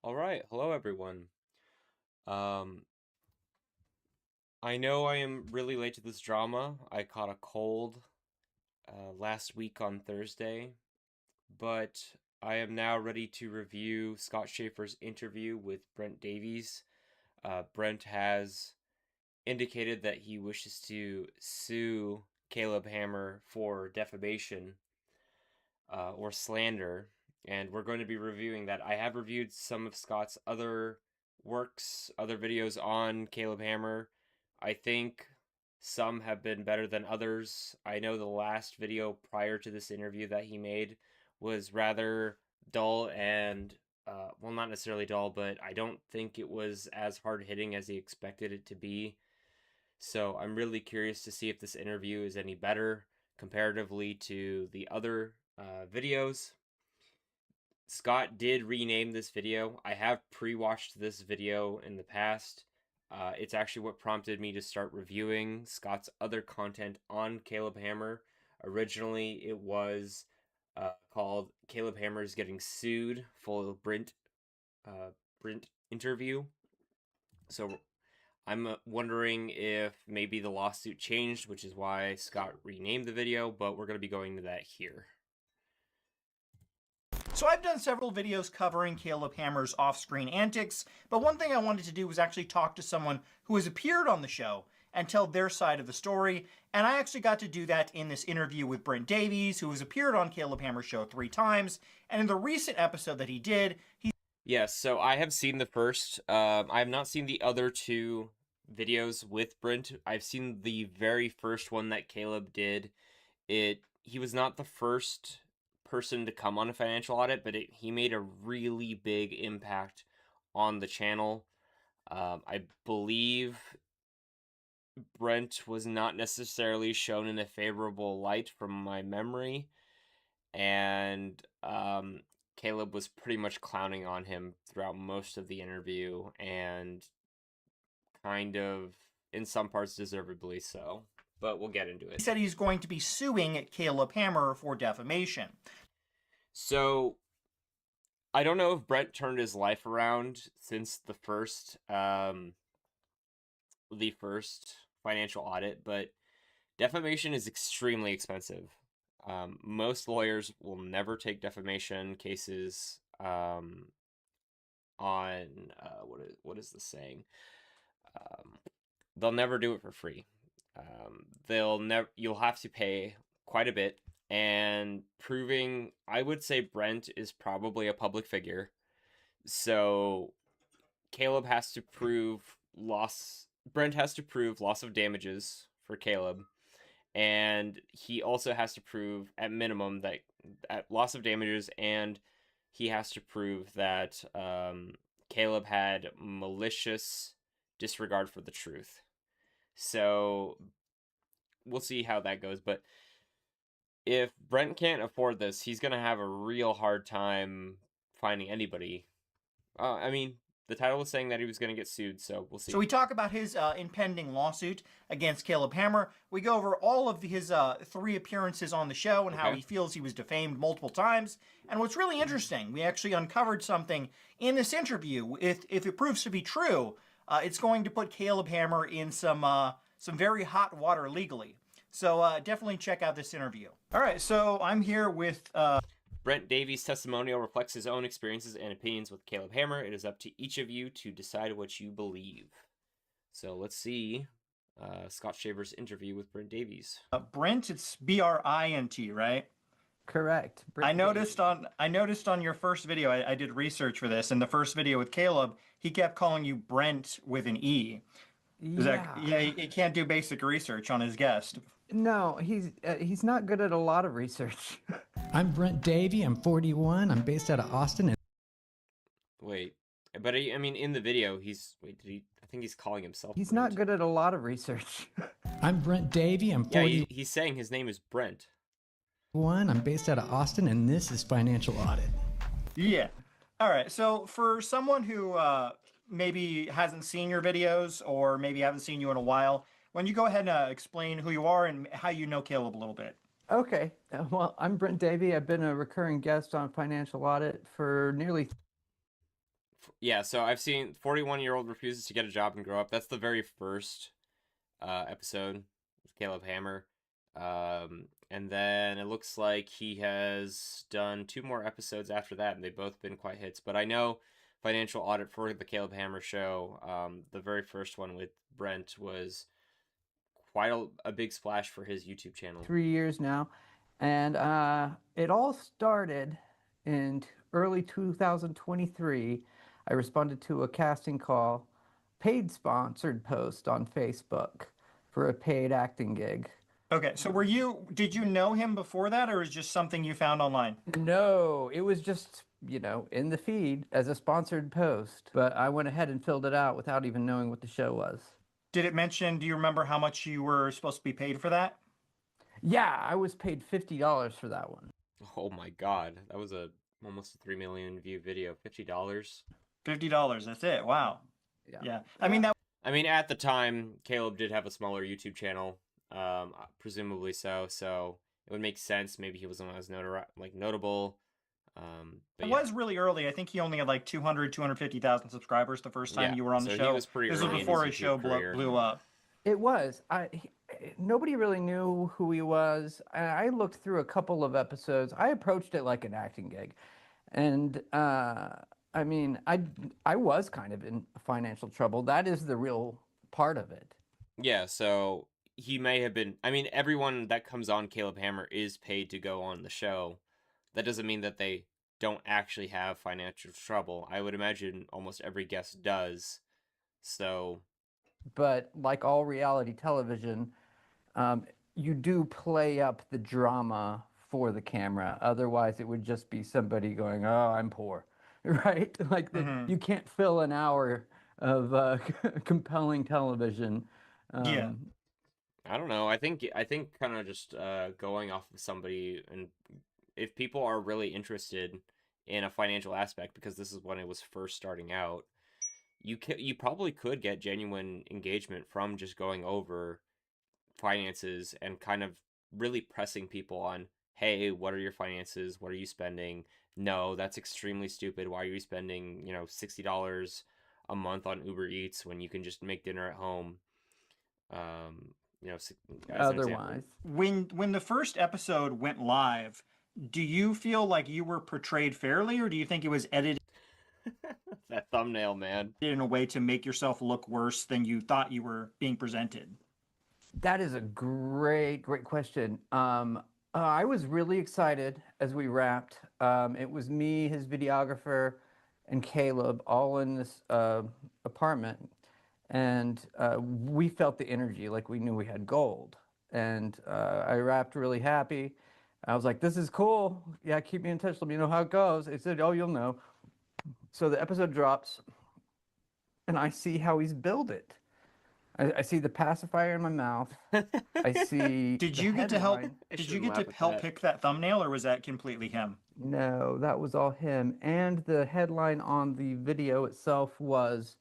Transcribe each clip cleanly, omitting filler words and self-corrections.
All right, hello everyone. Um, I know I am really late to this drama. I caught a cold last week on Thursday, but I am now ready to review Scott Shafer's interview with Brint Davies. Brent has indicated that he wishes to sue Caleb Hammer for defamation or slander, and we're going to be reviewing that. I have reviewed some of Scott's other works, other videos on Caleb Hammer. I think some have been better than others. I know the last video prior to this interview that he made was rather dull and, well, not necessarily dull, but I don't think it was as hard hitting as he expected it to be. So I'm really curious to see if this interview is any better comparatively to the other videos. Scott did rename this video. I have pre-watched this video in the past. It's actually what prompted me to start reviewing Scott's other content on Caleb Hammer. Originally, it was called Caleb Hammer is Getting Sued, full Brint interview. So I'm wondering if maybe the lawsuit changed, which is why Scott renamed the video, but we're going to be going to that here. So I've done several videos covering Caleb Hammer's off-screen antics, but one thing I wanted to do was actually talk to someone who has appeared on the show and tell their side of the story, and I actually got to do that in this interview with Brint Davies, who has appeared on Caleb Hammer's show 3 times, and in the recent episode that he did, Yes, so I have seen the first. I have not seen the other two videos with Brint. I've seen the very first one that Caleb did. He was not the first person to come on a financial audit, but he made a really big impact on the channel. I believe Brent was not necessarily shown in a favorable light from my memory, and Caleb was pretty much clowning on him throughout most of the interview, and kind of, in some parts, deservedly so. But we'll get into it. he said he's going to be suing Caleb Hammer for defamation. So, I don't know if Brent turned his life around since the first financial audit, but defamation is extremely expensive. Most lawyers will never take defamation cases on what is the saying? They'll never do it for free. You'll have to pay quite a bit, and proving, I would say Brent is probably a public figure, so Caleb has to prove Brent has to prove loss of damages for Caleb, and he also has to prove at minimum that at loss of damages, and he has to prove that Caleb had malicious disregard for the truth. So we'll see how that goes, but if Brent can't afford this, he's gonna have a real hard time finding anybody. I mean, the title was saying that he was going to get sued, so we'll see. So we talk about his impending lawsuit against Caleb Hammer. We go over all of his 3 appearances on the show and how he feels he was defamed multiple times. And what's really interesting, we actually uncovered something in this interview. If it proves to be true, it's going to put Caleb Hammer in some very hot water legally. So definitely check out this interview. All right, so I'm here with... Brint Davies' testimonial reflects his own experiences and opinions with Caleb Hammer. It is up to each of you to decide what you believe. So let's see Scott Shafer's interview with Brint Davies. Brint, it's B-R-I-N-T, right? Correct. I noticed on your first video, I did research for this, and the first video with Caleb, he kept calling you Brent with an E. He can't do basic research on his guest. No, he's not good at a lot of research. I'm Brint Davies. I'm 41. I'm based out of Austin. Wait, but I mean, in the video, I think he's calling himself He's Brent. not good at a lot of research. I'm Brint Davies. I'm 41. Yeah, he's saying his name is Brent. I'm based out of Austin, and this is Financial Audit. Yeah. All right. So for someone who maybe hasn't seen your videos or maybe haven't seen you in a while, why don't you go ahead and explain who you are and how you know Caleb a little bit? Okay. Well, I'm Brint Davies. I've been a recurring guest on Financial Audit for nearly Yeah, so I've seen 41-year-old refuses to get a job and grow up. That's the very first episode with Caleb Hammer. And then it looks like he has done 2 more episodes after that, and they've both been quite hits. But I know Financial Audit for the Caleb Hammer show, the very first one with Brent, was quite a big splash for his YouTube channel. 3 years now, and it all started in early 2023. I responded to a casting call, paid sponsored post on Facebook for a paid acting gig. Okay, so did you know him before that, or is it just something you found online? No, it was just, in the feed as a sponsored post, but I went ahead and filled it out without even knowing what the show was. Did it mention, do you remember how much you were supposed to be paid for that? Yeah, I was paid $50 for that one. Oh my god, that was almost a 3 million view video. $50. $50, that's it. Wow. Yeah. I mean, at the time, Caleb did have a smaller YouTube channel, presumably so. So it would make sense. Maybe he wasn't as notable. It was really early. I think he only had like 250,000 subscribers the first time you were on the show. He was pretty this was early before in his show blew up. It was. Nobody really knew who he was. I looked through a couple of episodes. I approached it like an acting gig, and I mean, I was kind of in financial trouble. That is the real part of it. Yeah. So he may have been. I mean, everyone that comes on Caleb Hammer is paid to go on the show. That doesn't mean that they don't actually have financial trouble. I would imagine almost every guest does. So. But like all reality television, you do play up the drama for the camera. Otherwise, it would just be somebody going, "Oh, I'm poor," right? Like you can't fill an hour of compelling television. Yeah. I don't know. I think kind of just going off of somebody, and if people are really interested in a financial aspect, because this is when it was first starting out, you probably could get genuine engagement from just going over finances and kind of really pressing people on, hey, what are your finances? What are you spending? No, that's extremely stupid. Why are you spending, $60 a month on Uber Eats when you can just make dinner at home? As Otherwise, when the first episode went live, do you feel like you were portrayed fairly, or do you think it was edited that thumbnail, man, in a way to make yourself look worse than you thought you were being presented? That is a great question. I was really excited as we wrapped. It was me, his videographer, and Caleb all in this apartment. And we felt the energy like we knew we had gold. And I wrapped really happy. I was like, this is cool. Yeah, keep me in touch. Let me know how it goes. It said, oh, you'll know. So the episode drops, and I see how he's billed it. I see the pacifier in my mouth. I see. Did you get to help? Did you get to help pick that thumbnail, or was that completely him? No, that was all him. And the headline on the video itself was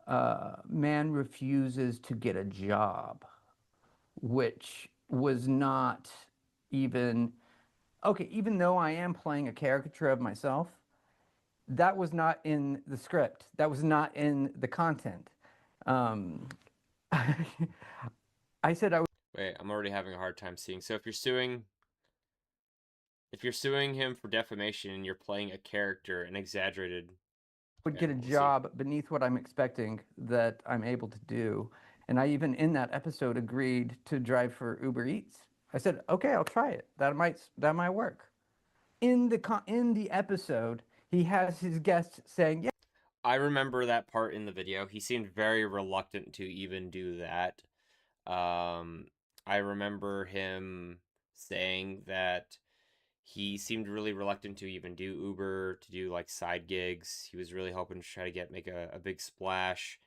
"Man refuses to get a job," which was not even okay. Even though I am playing a caricature of myself, that was not in the script. That was not in the content. I said I would. Wait, I'm already having a hard time seeing. So if you're suing him for defamation and you're playing a character, an exaggerated, would get a job beneath what I'm expecting that I'm able to do, and I even in that episode agreed to drive for Uber Eats. I said, okay, I'll try it. That might work. In the episode, he has his guest saying, yeah. I remember that part in the video. He seemed very reluctant to even do that. I remember him saying that he seemed really reluctant to even do Uber, to do like side gigs. He was really hoping to try to make a big splash.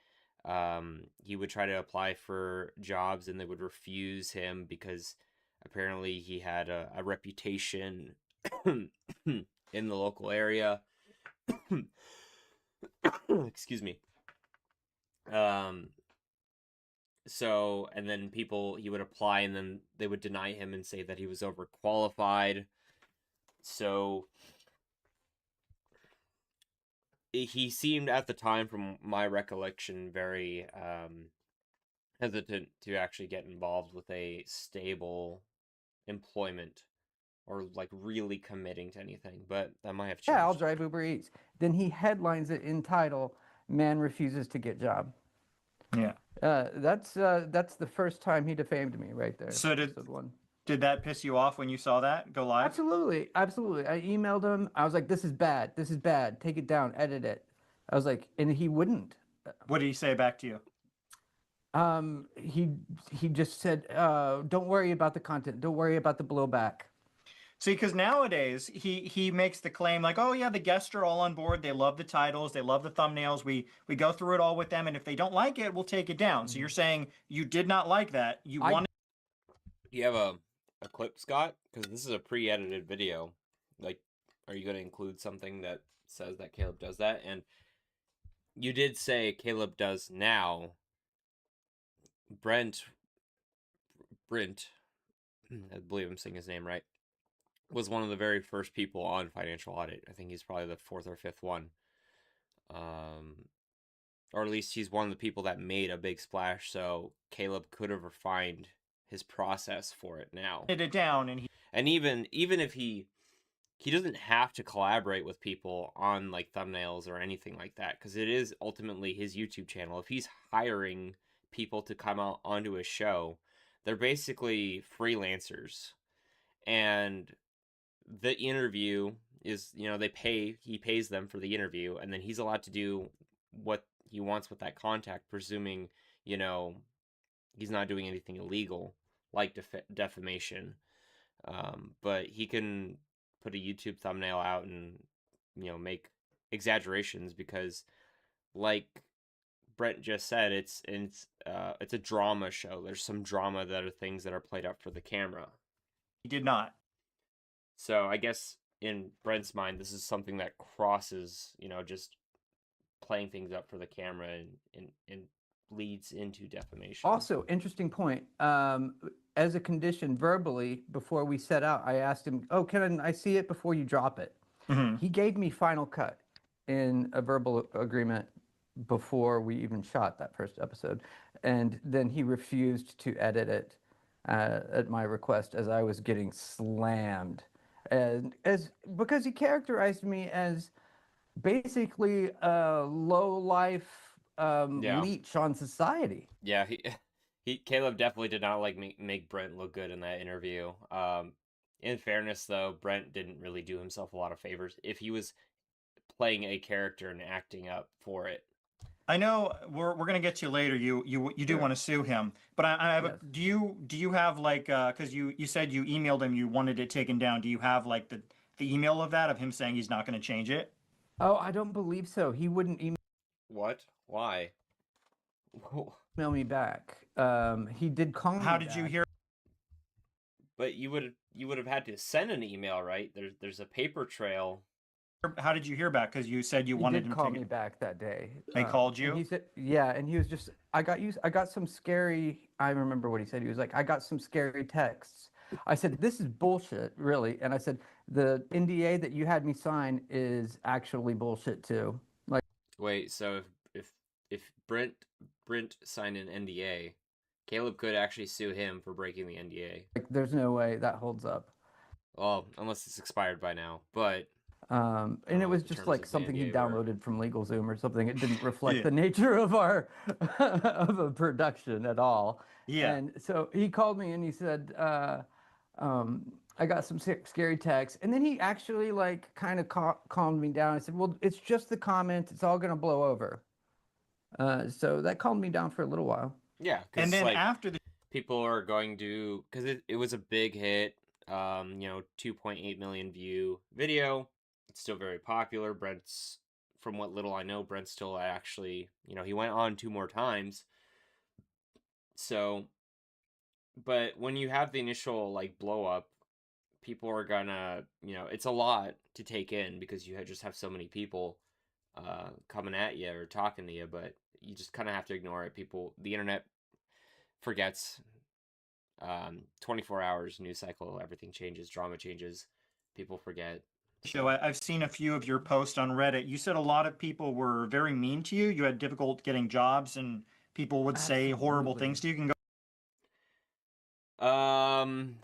He would try to apply for jobs and they would refuse him because apparently he had a reputation in the local area. Excuse me. So, and then he would apply and then they would deny him and say that he was overqualified. So, he seemed at the time, from my recollection, very hesitant to actually get involved with a stable employment or like really committing to anything, but that might have Yeah, I'll changed. drive Uber Eats. Then he headlines it in title, "Man refuses to get job." Yeah. That's the first time he defamed me right there. So Episode 1. did that piss you off when you saw that go live? Absolutely, absolutely. I emailed him. I was like, "This is bad. This is bad. Take it down. Edit it." I was like, and he wouldn't. What did he say back to you? He just said, "Don't worry about the content. Don't worry about the blowback." See, because nowadays he makes the claim like, oh yeah, the guests are all on board. They love the titles. They love the thumbnails. We go through it all with them, and if they don't like it, we'll take it down. So you're saying you did not like that. You I wanted. Do you have a clip, Scott? Because this is a pre-edited video. Like, are you going to include something that says that Caleb does that? And you did say Caleb does now. Brint, I believe I'm saying his name right, was one of the very first people on Financial Audit. I think he's probably the fourth or fifth one. Or at least he's one of the people that made a big splash, so Caleb could have refined his process for it now. It down, and even if he doesn't have to collaborate with people on like thumbnails or anything like that, because it is ultimately his YouTube channel. If he's hiring people to come out onto his show, they're basically freelancers, and the interview is, he pays them for the interview, and then he's allowed to do what he wants with that contact, presuming he's not doing anything illegal like defamation. But he can put a YouTube thumbnail out and make exaggerations, because like Brent just said, it's a drama show. There's some drama that are things that are played up for the camera. he did not. So I guess in Brent's mind, this is something that crosses, just playing things up for the camera, and leads into defamation. Also, interesting point. As a condition, verbally, before we set out, I asked him, "Oh, can I see it before you drop it?" Mm-hmm. He gave me final cut in a verbal agreement before we even shot that first episode, and then he refused to edit it at my request, as I was getting slammed, and because he characterized me as basically a low life leech on society. Yeah, Caleb definitely did not like make Brent look good in that interview. In fairness, though, Brent didn't really do himself a lot of favors if he was playing a character and acting up for it. I know we're gonna get to you later. You do want to sue him, but I have Yes. do you have like because you said you emailed him, you wanted it taken down. Do you have like the email of that, of him saying he's not going to change it? Oh, I don't believe so. He wouldn't What? Why? email me back. He did call me. How did you hear? But you would have had to send an email, right? There's a paper trail. How did you hear back? Because you said you He wanted did him call to me take it. back that day. They called you? And he said, yeah, and he was just, I got some scary, I remember what he said. He was like, "I got some scary texts." I said, "This is bullshit, really." And I said, "The NDA that you had me sign is actually bullshit too." Like, wait, so if Brent signed an NDA, Caleb could actually sue him for breaking the NDA. there's no way that holds up. Well, unless it's expired by now, but And it was just like something he downloaded from LegalZoom or something. It didn't reflect the nature of our of a production at all. Yeah. And so he called me and he said, "I got some scary texts." And then he actually like kind of calmed me down. I said, "Well, it's just the comments. It's all gonna blow over." So that calmed me down for a little while. Yeah, and then like, after the people are going to, because it was a big hit, 2.8 million view video. It's still very popular. Brent's, from what little I know, Brent's still actually, he went on 2 more times. So, but when you have the initial like blow up, people are gonna, it's a lot to take in, because you just have so many people coming at you or talking to you, but you just kind of have to ignore it. The internet forgets. 24 hours, news cycle, everything changes, drama changes, people forget. show. I've seen a few of your posts on Reddit. You said a lot of people were very mean to you. You had difficult getting jobs, and people would say horrible things to you. You can go Um.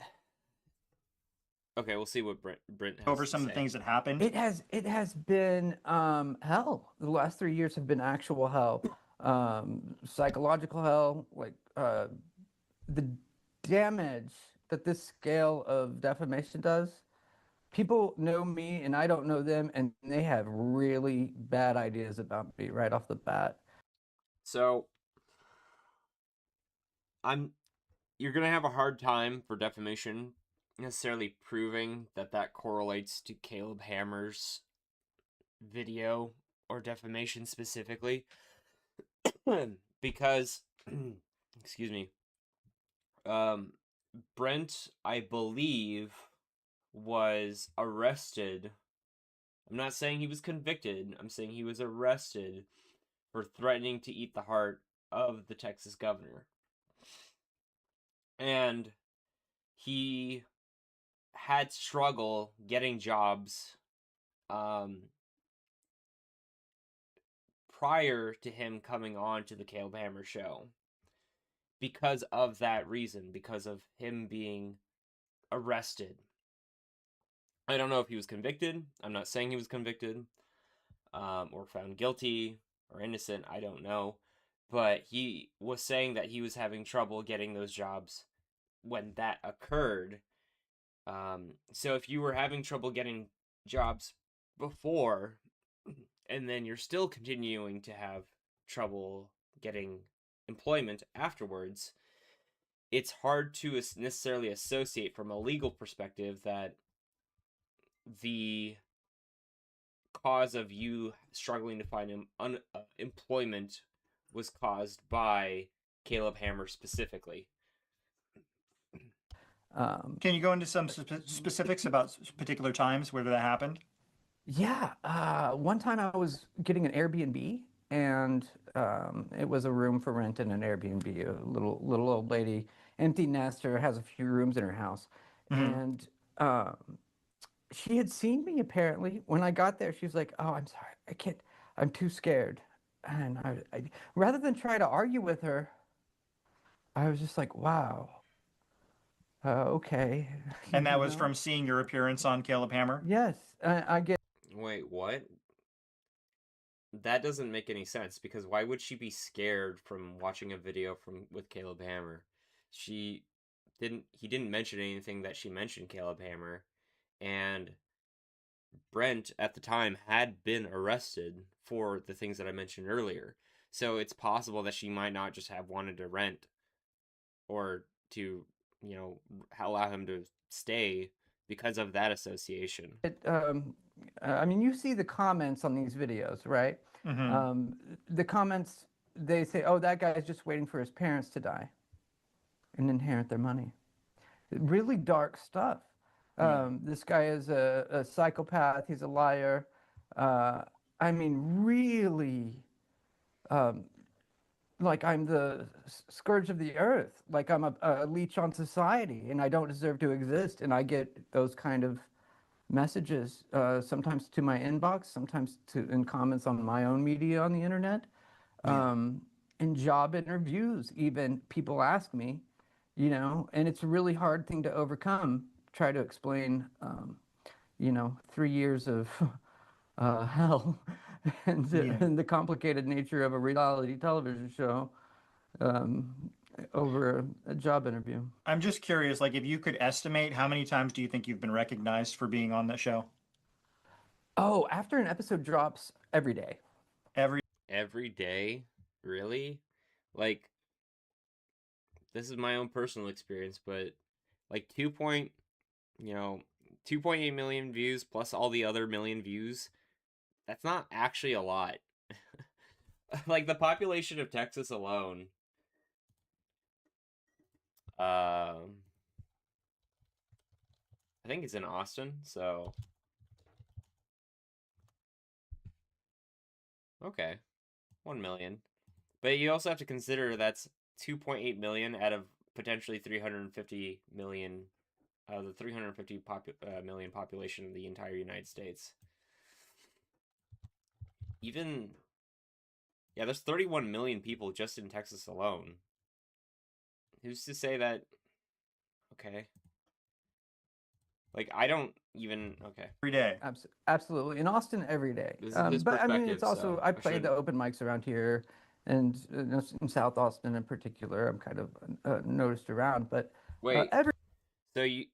Okay, we'll see what Brint has over to some of the say. things that happened. It has been hell. The last 3 years have been actual hell, psychological hell. Like the damage that this scale of defamation does. People know me and I don't know them, and they have really bad ideas about me right off the bat. So you're gonna have a hard time for defamation necessarily proving that that correlates to Caleb Hammer's video or defamation specifically because excuse me, Brent, I believe, was arrested. I'm not saying he was convicted, I'm saying he was arrested for threatening to eat the heart of the Texas governor. And he had struggle getting jobs prior to him coming on to the Caleb Hammer show because of that reason, because of him being arrested. I don't know if he was convicted. I'm not saying he was convicted or found guilty or innocent. I don't know. But he was saying that he was having trouble getting those jobs when that occurred. So if you were having trouble getting jobs before, and then you're still continuing to have trouble getting employment afterwards, it's hard to necessarily associate from a legal perspective that the cause of you struggling to find employment was caused by Caleb Hammer specifically. Can you go into some specifics about particular times where that happened? Yeah, one time I was getting an Airbnb, and it was a room for rent in an Airbnb. A little old lady, empty nester, has a few rooms in her house, Mm-hmm. and she had seen me apparently. When I got there, she was like, "Oh, I'm sorry, I can't. I'm too scared." And rather than try to argue with her, I was just like, "Wow, okay." And that You was know? from seeing your appearance on Caleb Hammer. Yes, I get. Wait, what? That doesn't make any sense because why would she be scared from watching a video with Caleb Hammer? She he didn't mention anything that she mentioned Caleb Hammer, and Brent at the time had been arrested for the things that I mentioned earlier. So it's possible that she might not just have wanted to rent or to, allow him to stay because of that association. I mean, you see the comments on these videos, right? Mm-hmm. The comments, they say, "Oh, that guy is just waiting for his parents to die and inherit their money." Really dark stuff. Yeah. This guy is a psychopath. He's a liar. I mean, really, um, like I'm the scourge of the earth. Like I'm a leech on society, and I don't deserve to exist. And I get those kind of messages, sometimes to my inbox, sometimes in comments on my own media on the internet, Yeah. in job interviews. Even people ask me, and it's a really hard thing to overcome. Try to explain, 3 years of hell and, Yeah. and the complicated nature of a reality television show um, over a job interview. I'm just curious, like, if you could estimate how many times do you think you've been recognized for being on that show? Oh, after an episode drops, every day. Every day? Really? Like, this is my own personal experience, but like 2.8 million views plus all the other million views, that's not actually a lot. Like the population of Texas alone, I think it's in Austin, so okay, 1 million. But you also have to consider that's 2.8 million out of potentially 350 million the 350 million population of the entire United States. Even, yeah, there's 31 million people just in Texas alone. Who's to say that? Okay. Like, I don't even. Okay. Every day. Absolutely. In Austin, every day. This is his But I mean, perspective, it's also, so I I play the shouldn't. open mics around here and in South Austin in particular. I'm kind of noticed around, but Wait. every So you.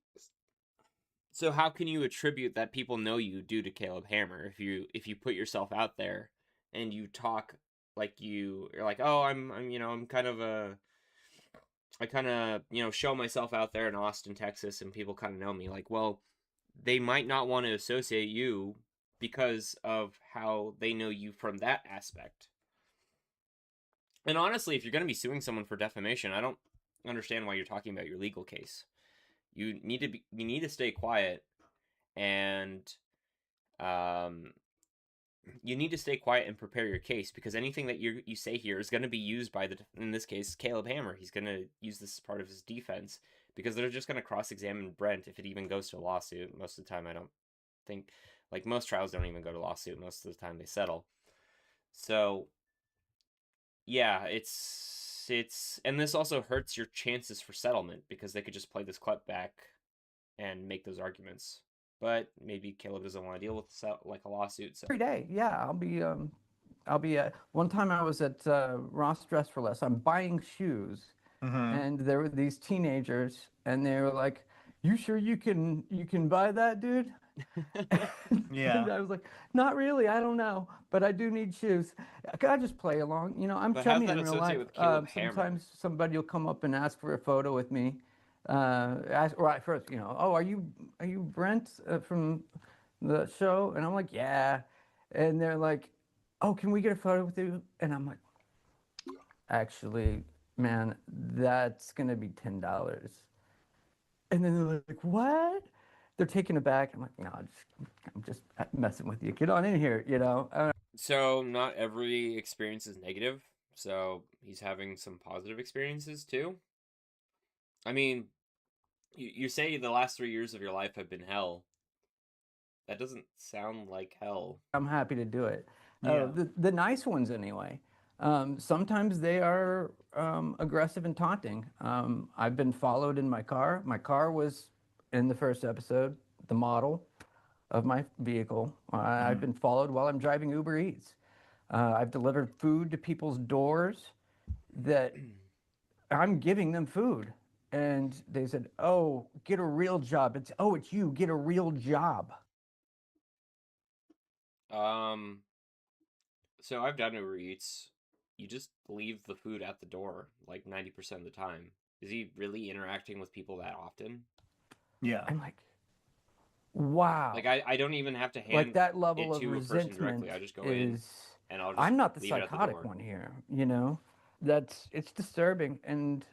So how can you attribute that people know you due to Caleb Hammer if you put yourself out there and you talk like you're like, oh, I'm kind of a I kind of show myself out there in Austin, Texas, and people kind of know me. Like, well, they might not want to associate you because of how they know you from that aspect. And honestly, if you're going to be suing someone for defamation, I don't understand why you're talking about your legal case. You need to stay quiet, and um, you need to stay quiet and prepare your case, because anything that you say here is going to be used by in this case, Caleb Hammer. He's going to use this as part of his defense, because they're just going to cross-examine Brent if it even goes to a lawsuit. Most of the time, I don't think, like, most trials don't even go to lawsuit. Most of the time they settle. So yeah, and this also hurts your chances for settlement, because they could just play this clip back and make those arguments. But maybe Caleb doesn't want to deal with like a lawsuit. So day, yeah, I'll be one time I was at Ross Dress for Less. I'm buying shoes, and there were these teenagers, and they were like, "You sure you can buy that, dude?" Yeah. And I was like, "Not really. I don't know, but I do need shoes. Can I just play along? You know, I'm but how's chummy that in real associate life. with Caleb Hammer? Sometimes somebody will come up and ask for a photo with me. Right first, oh, are you Brent from the show?" And I'm like, "Yeah," and they're like, "Oh, can we get a photo with you?" And I'm like, "Actually, man, that's gonna be $10." And then they're like, "What?" They're taken aback. I'm like, "No, I'm just messing with you. Get on in here, you know." So not every experience is negative. So he's having some positive experiences too. I mean, you say the last 3 years of your life have been hell. That doesn't sound like hell. I'm happy to do it. Yeah. The nice ones, anyway. Sometimes they are aggressive and taunting. I've been followed in my car. My car was in the first episode, the model of my vehicle. I've been followed while I'm driving Uber Eats. I've delivered food to people's doors that I'm giving them food. And they said, "Oh, get a real job." It's you, get a real job. Um, so I've done Uber Eats. You just leave the food at the door like 90% of the time. Is he really interacting with people that often? Yeah. I'm like, wow. Like I don't even have to Like hand that level it of to a person resentment directly. I just go in is, and I'll just I'm not the leave it at the psychotic door. one here, it's disturbing. And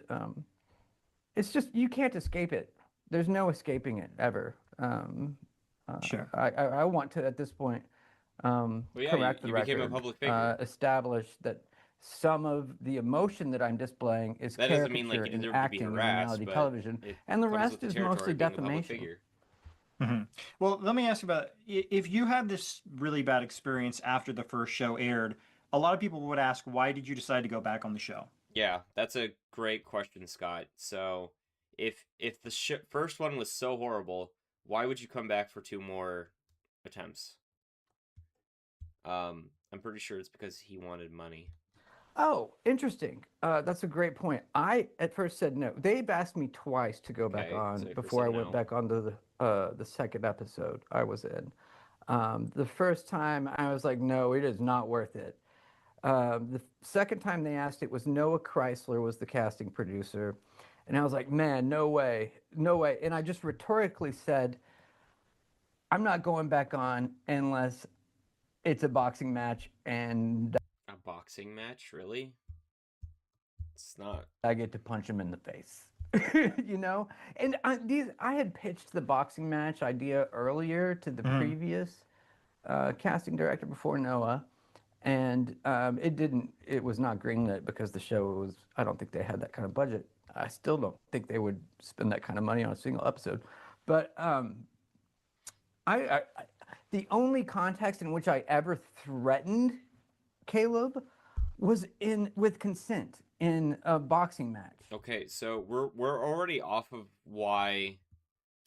it's just, you can't escape it. There's no escaping it ever. Sure. I want to, at this point, Well, yeah, correct the you became a record, public figure. establish that some of the emotion that I'm displaying is That doesn't mean like caricature you and deserve to be acting in harassed, reality but television, it and the comes with rest the is territory mostly of being a public defamation. figure. Well, let me ask you about if you had this really bad experience after the first show aired. A lot of people would ask, why did you decide to go back on the show? Yeah, that's a great question, Scott. So, if the first one was so horrible, why would you come back for two more attempts? I'm pretty sure it's because he wanted money. Oh, interesting. That's a great point. I at first said no. They've asked me twice to go back Okay, on Shafer before said I went no. back onto the second episode I was in. The first time I was like, no, it is not worth it. The second time they asked, it was Noah Chrysler was the casting producer, and I was like, man, no way, no way. And I just rhetorically said, I'm not going back on unless it's a boxing match and A boxing match, really? It's not. I get to punch him in the face. you know and I had pitched the boxing match idea earlier to the previous casting director before Noah, and it was not greenlit because the show was, I don't think they had that kind of budget. I still don't think they would spend that kind of money on a single episode, But I the only context in which I ever threatened Caleb was with consent in a boxing match. Okay, so we're already off of why.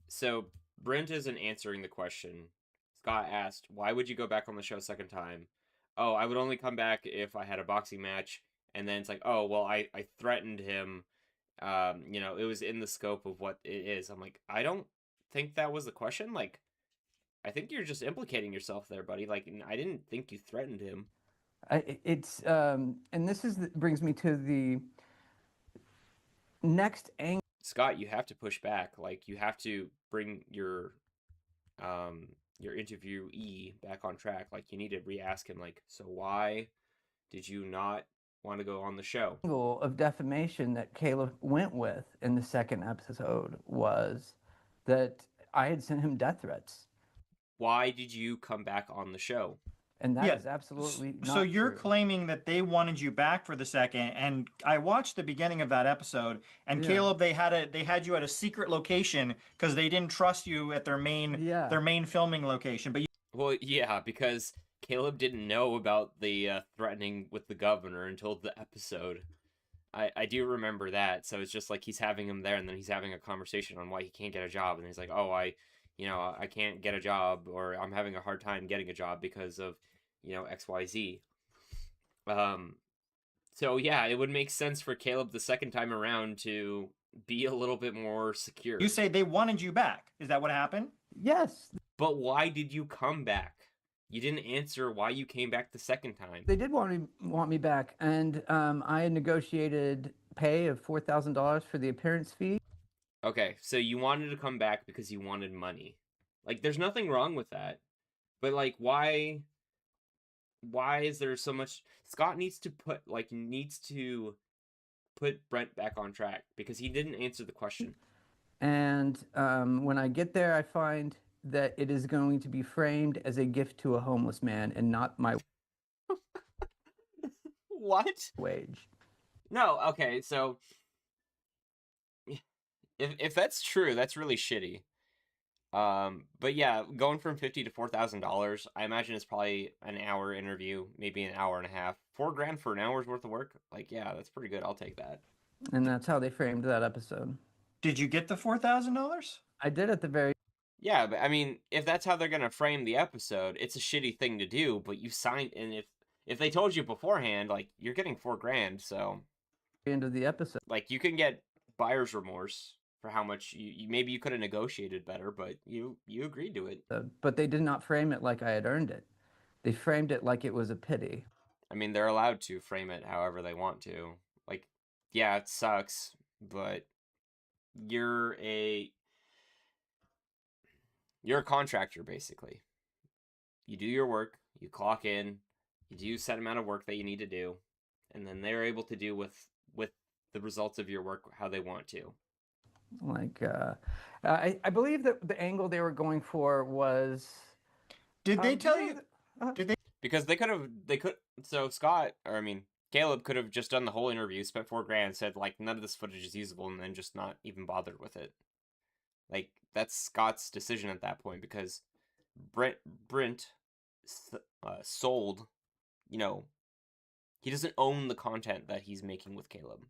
So Brent isn't answering the question. Scott asked, "Why would you go back on the show a second time?" Oh, I would only come back if I had a boxing match. And then it's like, oh, well, I threatened him. It was in the scope of what it is. I'm like, I don't think that was the question. Like, I think you're just implicating yourself there, buddy. Like, I didn't think you threatened him. And this brings me to the next angle. Scott, you have to push back. Like, you have to bring your interviewee back on track. Like, you need to re-ask him, like, so why did you not want to go on the show? Angle of defamation that Caleb went with in the second episode was that I had sent him death threats. Why did you come back on the show? And that is absolutely not So you're true. claiming that they wanted you back for the second, and I watched the beginning of that episode, and Caleb, they had you at a secret location because they didn't trust you at their main filming location. But Well, yeah, because Caleb didn't know about the threatening with the governor until the episode. I do remember that. So it's just like he's having him there, and then he's having a conversation on why he can't get a job, and he's like, "Oh, I can't get a job, or I'm having a hard time getting a job because of, XYZ." So yeah, it would make sense for Caleb the second time around to be a little bit more secure. you say they wanted you back. Is that what happened? Yes. But why did you come back? You didn't answer why you came back the second time. They did want me back, and I had negotiated pay of $4,000 for the appearance fee. Okay, so you wanted to come back because you wanted money. Like, there's nothing wrong with that. But, like, why is there so much... Scott needs to put Brent back on track because he didn't answer the question. And when I get there, I find that it is going to be framed as a gift to a homeless man and not my What? wage. No, okay, so... If that's true, that's really shitty. But yeah, going from $50 to $4,000, I imagine it's probably an hour interview, maybe an hour and a half. $4,000 for an hour's worth of work? Like, yeah, that's pretty good. I'll take that. And that's how they framed that episode. Did you get the $4,000? I did at the very... Yeah, but I mean, if that's how they're gonna frame the episode, it's a shitty thing to do, but you signed, and if they told you beforehand, like, you're getting $4,000, so... end of the episode. Like, you can get buyer's remorse for how much maybe you could have negotiated better, but you agreed to it. But they did not frame it like I had earned it. They framed it like it was a pity. I mean, they're allowed to frame it however they want to. Like, yeah, it sucks, but you're a contractor, basically. You do your work, you clock in, you do a set amount of work that you need to do, and then they're able to do with the results of your work how they want to. Like, I believe that the angle they were going for was... Did they tell you? Because so Caleb could have just done the whole interview, spent $4,000, said, like, none of this footage is usable, and then just not even bothered with it. Like, that's Scott's decision at that point, because Brint sold, he doesn't own the content that he's making with Caleb.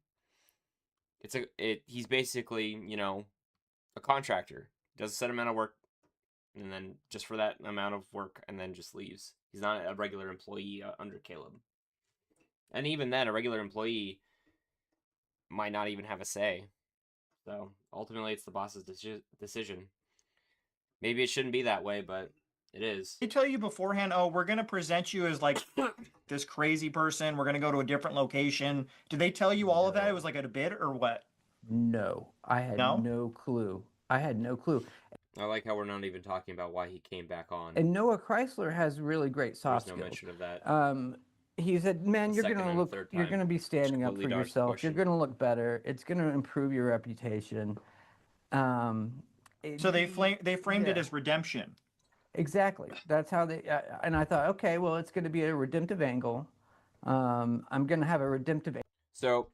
He's basically, a contractor. Does a set amount of work, and then just for that amount of work, and then just leaves. He's not a regular employee under Caleb. And even then, a regular employee might not even have a say. So, ultimately, it's the boss's decision. Maybe it shouldn't be that way, but it is. They tell you beforehand, oh, we're going to present you as, like, this crazy person. We're going to go to a different location. Did they tell you all of that? It was like a bit or what? No. I had no clue. I had no clue. I like how we're not even talking about why he came back on. And Noah Chrysler has really great soft skills. There's no mention of that. He said, man, you're going to be standing up for yourself. You're going to look better. It's going to improve your reputation. So they framed it as redemption. Exactly. That's how they, and I thought, okay, well, it's going to be a redemptive angle. I'm going to have a redemptive. So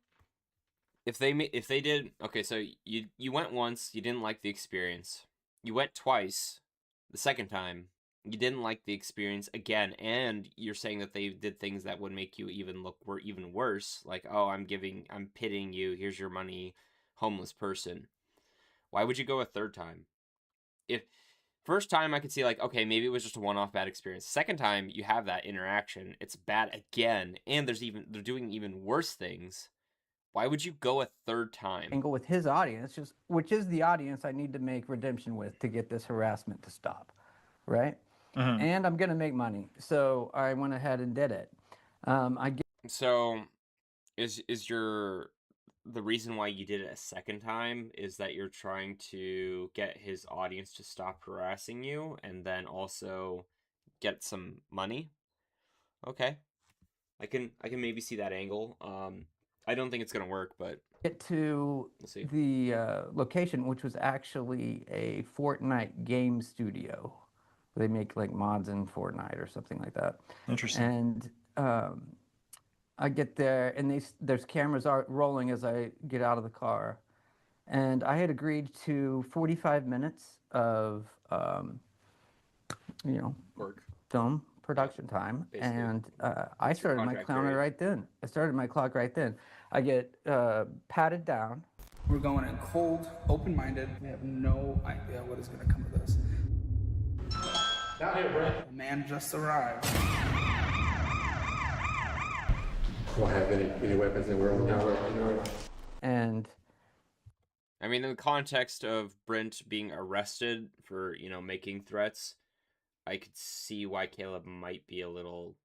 if they did, okay, so you went once, you didn't like the experience. you went twice. The second time, you didn't like the experience again, and you're saying that they did things that would make you were even worse. Like, oh, I'm pitting you. Here's your money, homeless person. Why would you go a third time? If first time I could see like, okay, maybe it was just a one-off bad experience. Second time you have that interaction, it's bad again, and they're doing even worse things. Why would you go a third time? Angle with his audience, which is the audience I need to make redemption with to get this harassment to stop, right? Mm-hmm. And I'm gonna make money, so I went ahead and did it. So, is the reason why you did it a second time is that you're trying to get his audience to stop harassing you and then also get some money? Okay. I can maybe see that angle. I don't think it's gonna work, but get to the location, which was actually a Fortnite game studio. They make like mods in Fortnite or something like that. Interesting. And I get there, and there's cameras rolling as I get out of the car, and I had agreed to 45 minutes of work film production time, basically. And I started my clown right then. I started my clock right then. I get patted down. We're going in cold, open-minded. We have no idea what is going to come of this. Down here, Brent. The man just arrived. We don't have any weapons, and we're on the And I mean, in the context of Brint being arrested for, making threats, I could see why Caleb might be a little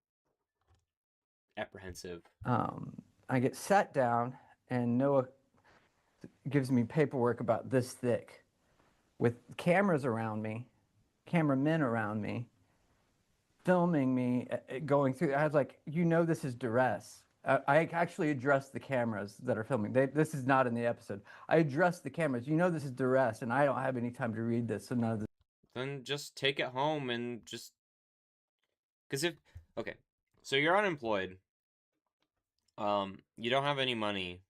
apprehensive. I get sat down, and Noah gives me paperwork about this thick with cameras around me, cameramen around me, filming me, going through. I was like, this is duress. I actually addressed the cameras that are filming. This is not in the episode. I addressed the cameras. This is duress, and I don't have any time to read this, so none of this. Then just take it home and just... Because okay, so you're unemployed. You don't have any money.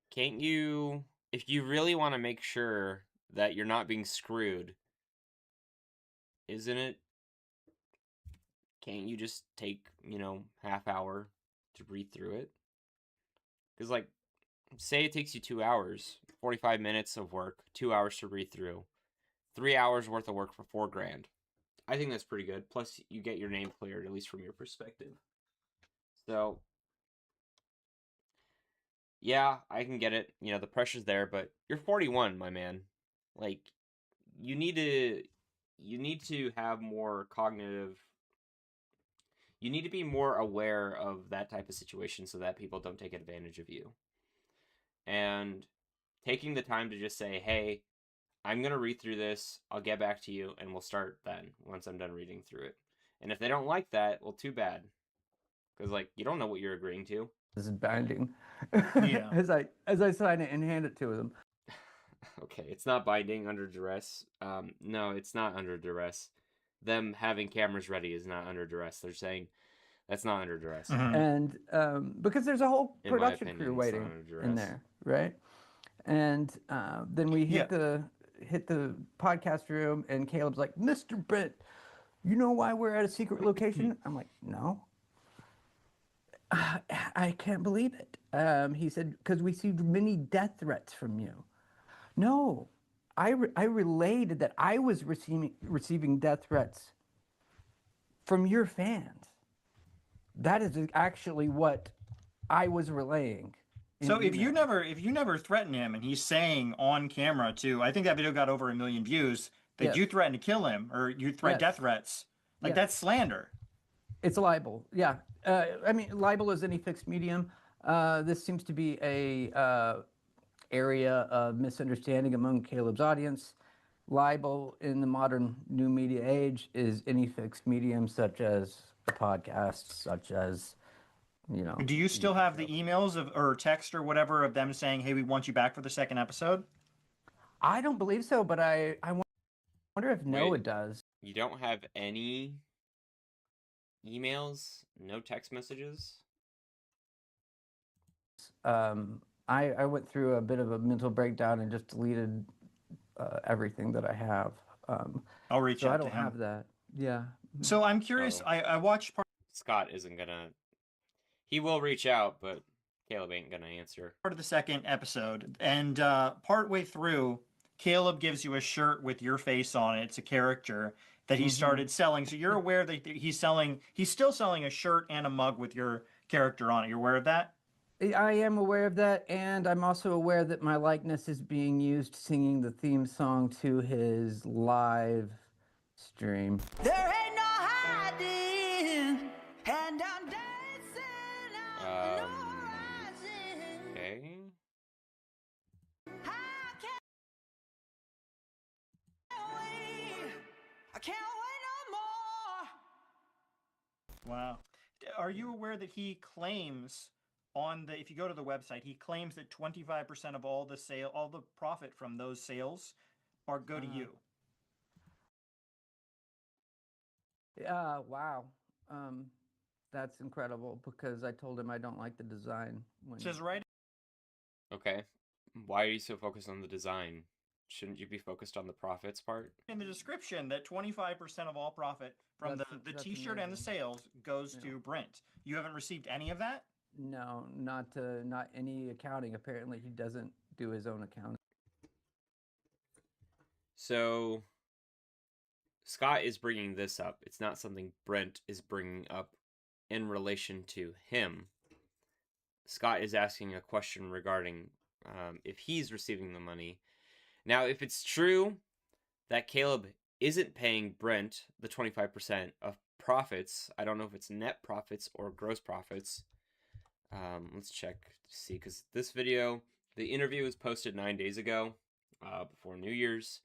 Can't you... If you really want to make sure that you're not being screwed, isn't it... Can't you just take, half hour to read through it? Because, like, say it takes you 2 hours, 45 minutes of work, 2 hours to read through, 3 hours worth of work for $4,000. I think that's pretty good. Plus, you get your name cleared, at least from your perspective. So, yeah, I can get it. The pressure's there, but you're 41, my man. Like, you need to have more cognitive... You need to be more aware of that type of situation so that people don't take advantage of you. And taking the time to just say, hey, I'm going to read through this, I'll get back to you, and we'll start then, once I'm done reading through it. And if they don't like that, well, too bad. Because, you don't know what you're agreeing to. This is binding. Yeah. as I sign it and hand it to them. Okay, it's not binding under duress. No, it's not under duress. Them having cameras ready is not under duress. They're saying that's not under duress. Mm-hmm. And because there's a whole production crew waiting in there, right? And then we hit the podcast room, and Caleb's like, "Mr. Brent, you know why we're at a secret location?" I'm like, "No." I can't believe it. He said, "Because we received many death threats from you." No, I relayed that I was receiving death threats from your fans. That is actually what I was relaying. So if you never threaten him, and he's saying on camera too, I think that video got over 1 million views, that you threatened to kill him, or you threat death threats, that's slander. It's a libel. Yeah. Libel is any fixed medium. This seems to be a area of misunderstanding among Caleb's audience. Libel in the modern new media age is any fixed medium, such as a podcast, such as, Do you still have the emails or text or whatever of them saying, "Hey, we want you back for the second episode"? I don't believe so, but I wonder if Noah does. You don't have any emails? No text messages? I went through a bit of a mental breakdown and just deleted everything that I have. I'll reach so out I don't to him. have that. Yeah. So I'm curious. Oh. I watched Scott isn't gonna. He will reach out, but Caleb ain't gonna answer. part of the second episode, and partway through, Caleb gives you a shirt with your face on it. It's a character that he started selling. So you're aware that he's still selling a shirt and a mug with your character on it. You're aware of that? I am aware of that, and I'm also aware that my likeness is being used singing the theme song to his live stream. There ain't no hiding, and I'm dancing on the horizon. Okay. I can't wait no more. Wow. Are you aware that he claims if you go to the website, he claims that 25% of all the profit from those sales go to you. Wow. That's incredible because I told him I don't like the design. Says right Okay. Why are you so focused on the design? Shouldn't you be focused on the profits part? in the description that 25% of all profit from the t-shirt and the sales goes to Brint. You haven't received any of that? No, not any accounting. Apparently, he doesn't do his own accounting. So Scott is bringing this up. It's not something Brent is bringing up in relation to him. Scott is asking a question regarding if he's receiving the money. Now, if it's true that Caleb isn't paying Brent the 25% of profits, I don't know if it's net profits or gross profits. Let's check to see, because this video, the interview was posted 9 days ago, before New Year's.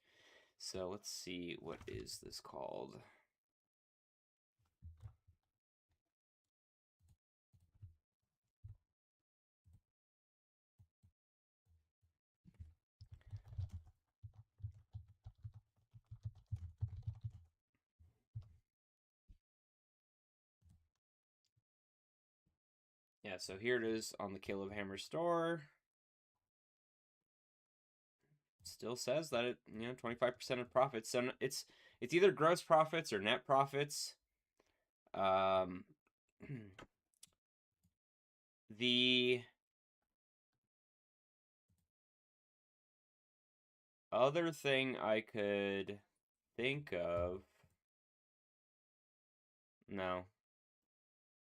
So let's see, what is this called? Yeah, so here it is on the Caleb Hammer store. Still says that 25% of profits. So it's either gross profits or net profits. The other thing I could think of, no,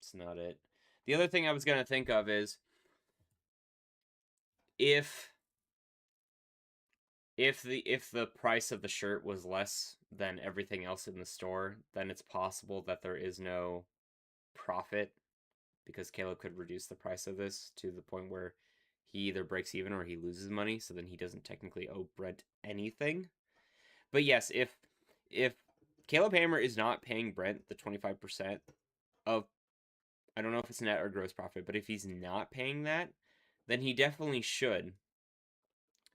it's not it. The other thing I was gonna think of is if the price of the shirt was less than everything else in the store, then it's possible that there is no profit, because Caleb could reduce the price of this to the point where he either breaks even or he loses money, so then he doesn't technically owe Brent anything. But yes, if Caleb Hammer is not paying Brent the 25% of, I don't know if it's net or gross profit, but if he's not paying that, then he definitely should.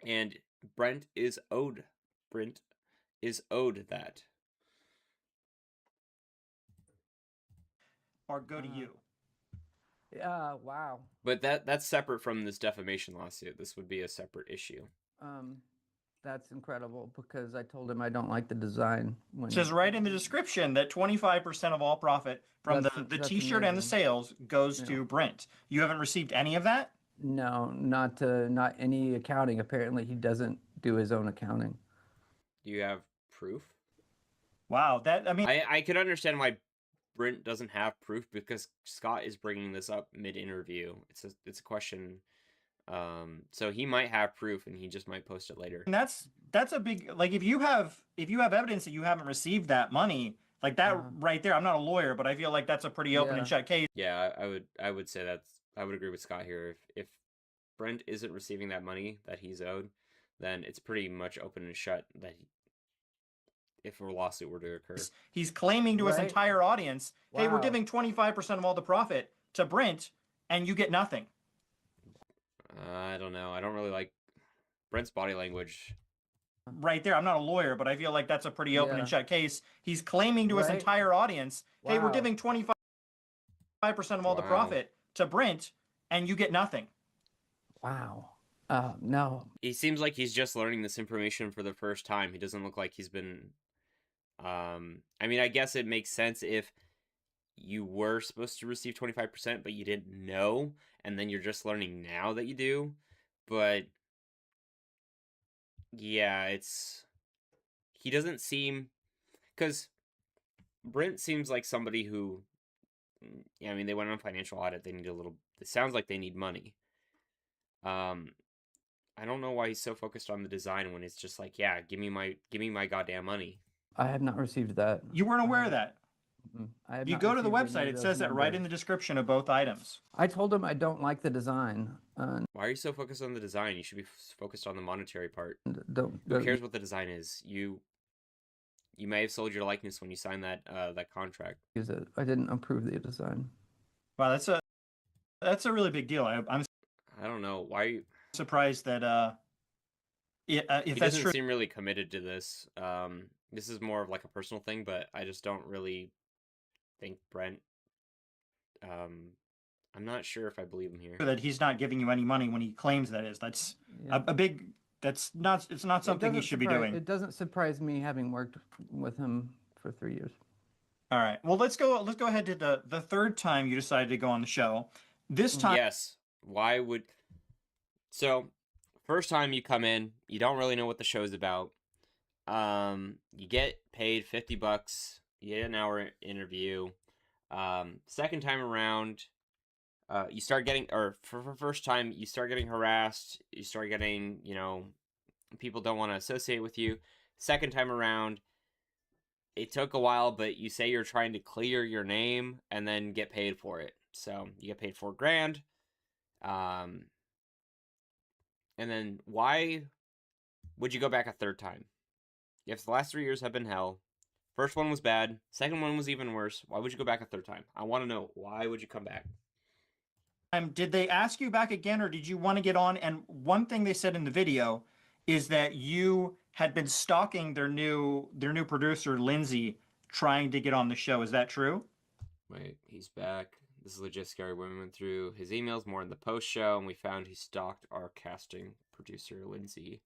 And Brent is owed that. Or go to you. Wow. But that's separate from this defamation lawsuit. This would be a separate issue. That's incredible because I told him I don't like the design. It says right in the description that 25% of all profit from the t-shirt and the sales goes to Brint. You haven't received any of that? No, not any accounting. Apparently, he doesn't do his own accounting. Do you have proof? Wow, I could understand why Brint doesn't have proof, because Scott is bringing this up mid-interview. It's a question. So he might have proof, and he just might post it later. And that's a big, like, if you have evidence that you haven't received that money, like that right there. I'm not a lawyer, but I feel like that's a pretty open and shut case. Yeah, I would say I would agree with Scott here. If Brent isn't receiving that money that he's owed, then it's pretty much open and shut that if a lawsuit were to occur. He's claiming to his entire audience, hey, we're giving 25% of all the profit to Brent, and you get nothing. I don't know. I don't really like Brent's body language. Right there. I'm not a lawyer, but I feel like that's a pretty open and shut case. He's claiming to his entire audience, hey, we're giving 25% of all the profit to Brent, and you get nothing. Wow. No. He seems like he's just learning this information for the first time. He doesn't look like he's been. I mean, I guess it makes sense if you were supposed to receive 25%, but you didn't know, and then you're just learning now that you do. But yeah, he doesn't seem, because Brint seems like somebody who, yeah, I mean, they went on financial audit. They need a little. It sounds like they need money. I don't know why he's so focused on the design when it's just like, yeah, give me my goddamn money. I have not received that. You weren't aware of that. I have You not go to the received any website, of it those says that right numbers. in the description of both items. I told him I don't like the design. Why are you so focused on the design? You should be focused on the monetary part. Don't Who cares what the design is? You may have sold your likeness when you signed that contract. use it. I didn't approve the design. Wow, that's a really big deal. I'm I don't know why. surprised that if He that's doesn't true. seem really committed to this. This is more of like a personal thing, but I just don't really think Brent. I'm not sure if I believe him here. That he's not giving you any money when he claims that is. That's Yeah. a big. It's not something he should be doing. It doesn't surprise me having worked with him for 3 years. All right. Well, let's go ahead to the third time you decided to go on the show. This time, Yes. Why would? So, first time you come in, you don't really know what the show's about. You get paid $50. You get an hour interview. Second time around, you start getting, or for first time, you start getting harassed. You start getting, people don't want to associate with you. Second time around, it took a while, but you say you're trying to clear your name and then get paid for it. So you get paid $4,000. And then why would you go back a third time? If the last 3 years have been hell, first one was bad, second one was even worse, why would you go back a third time? I want to know, why would you come back? did they ask you back again, or did you want to get on? And one thing they said in the video is that you had been stalking their new producer Lindsay, trying to get on the show. Is that true? Wait, he's back. This is legit scary. When we went through his emails more in the post show, and we found he stalked our casting producer Lindsay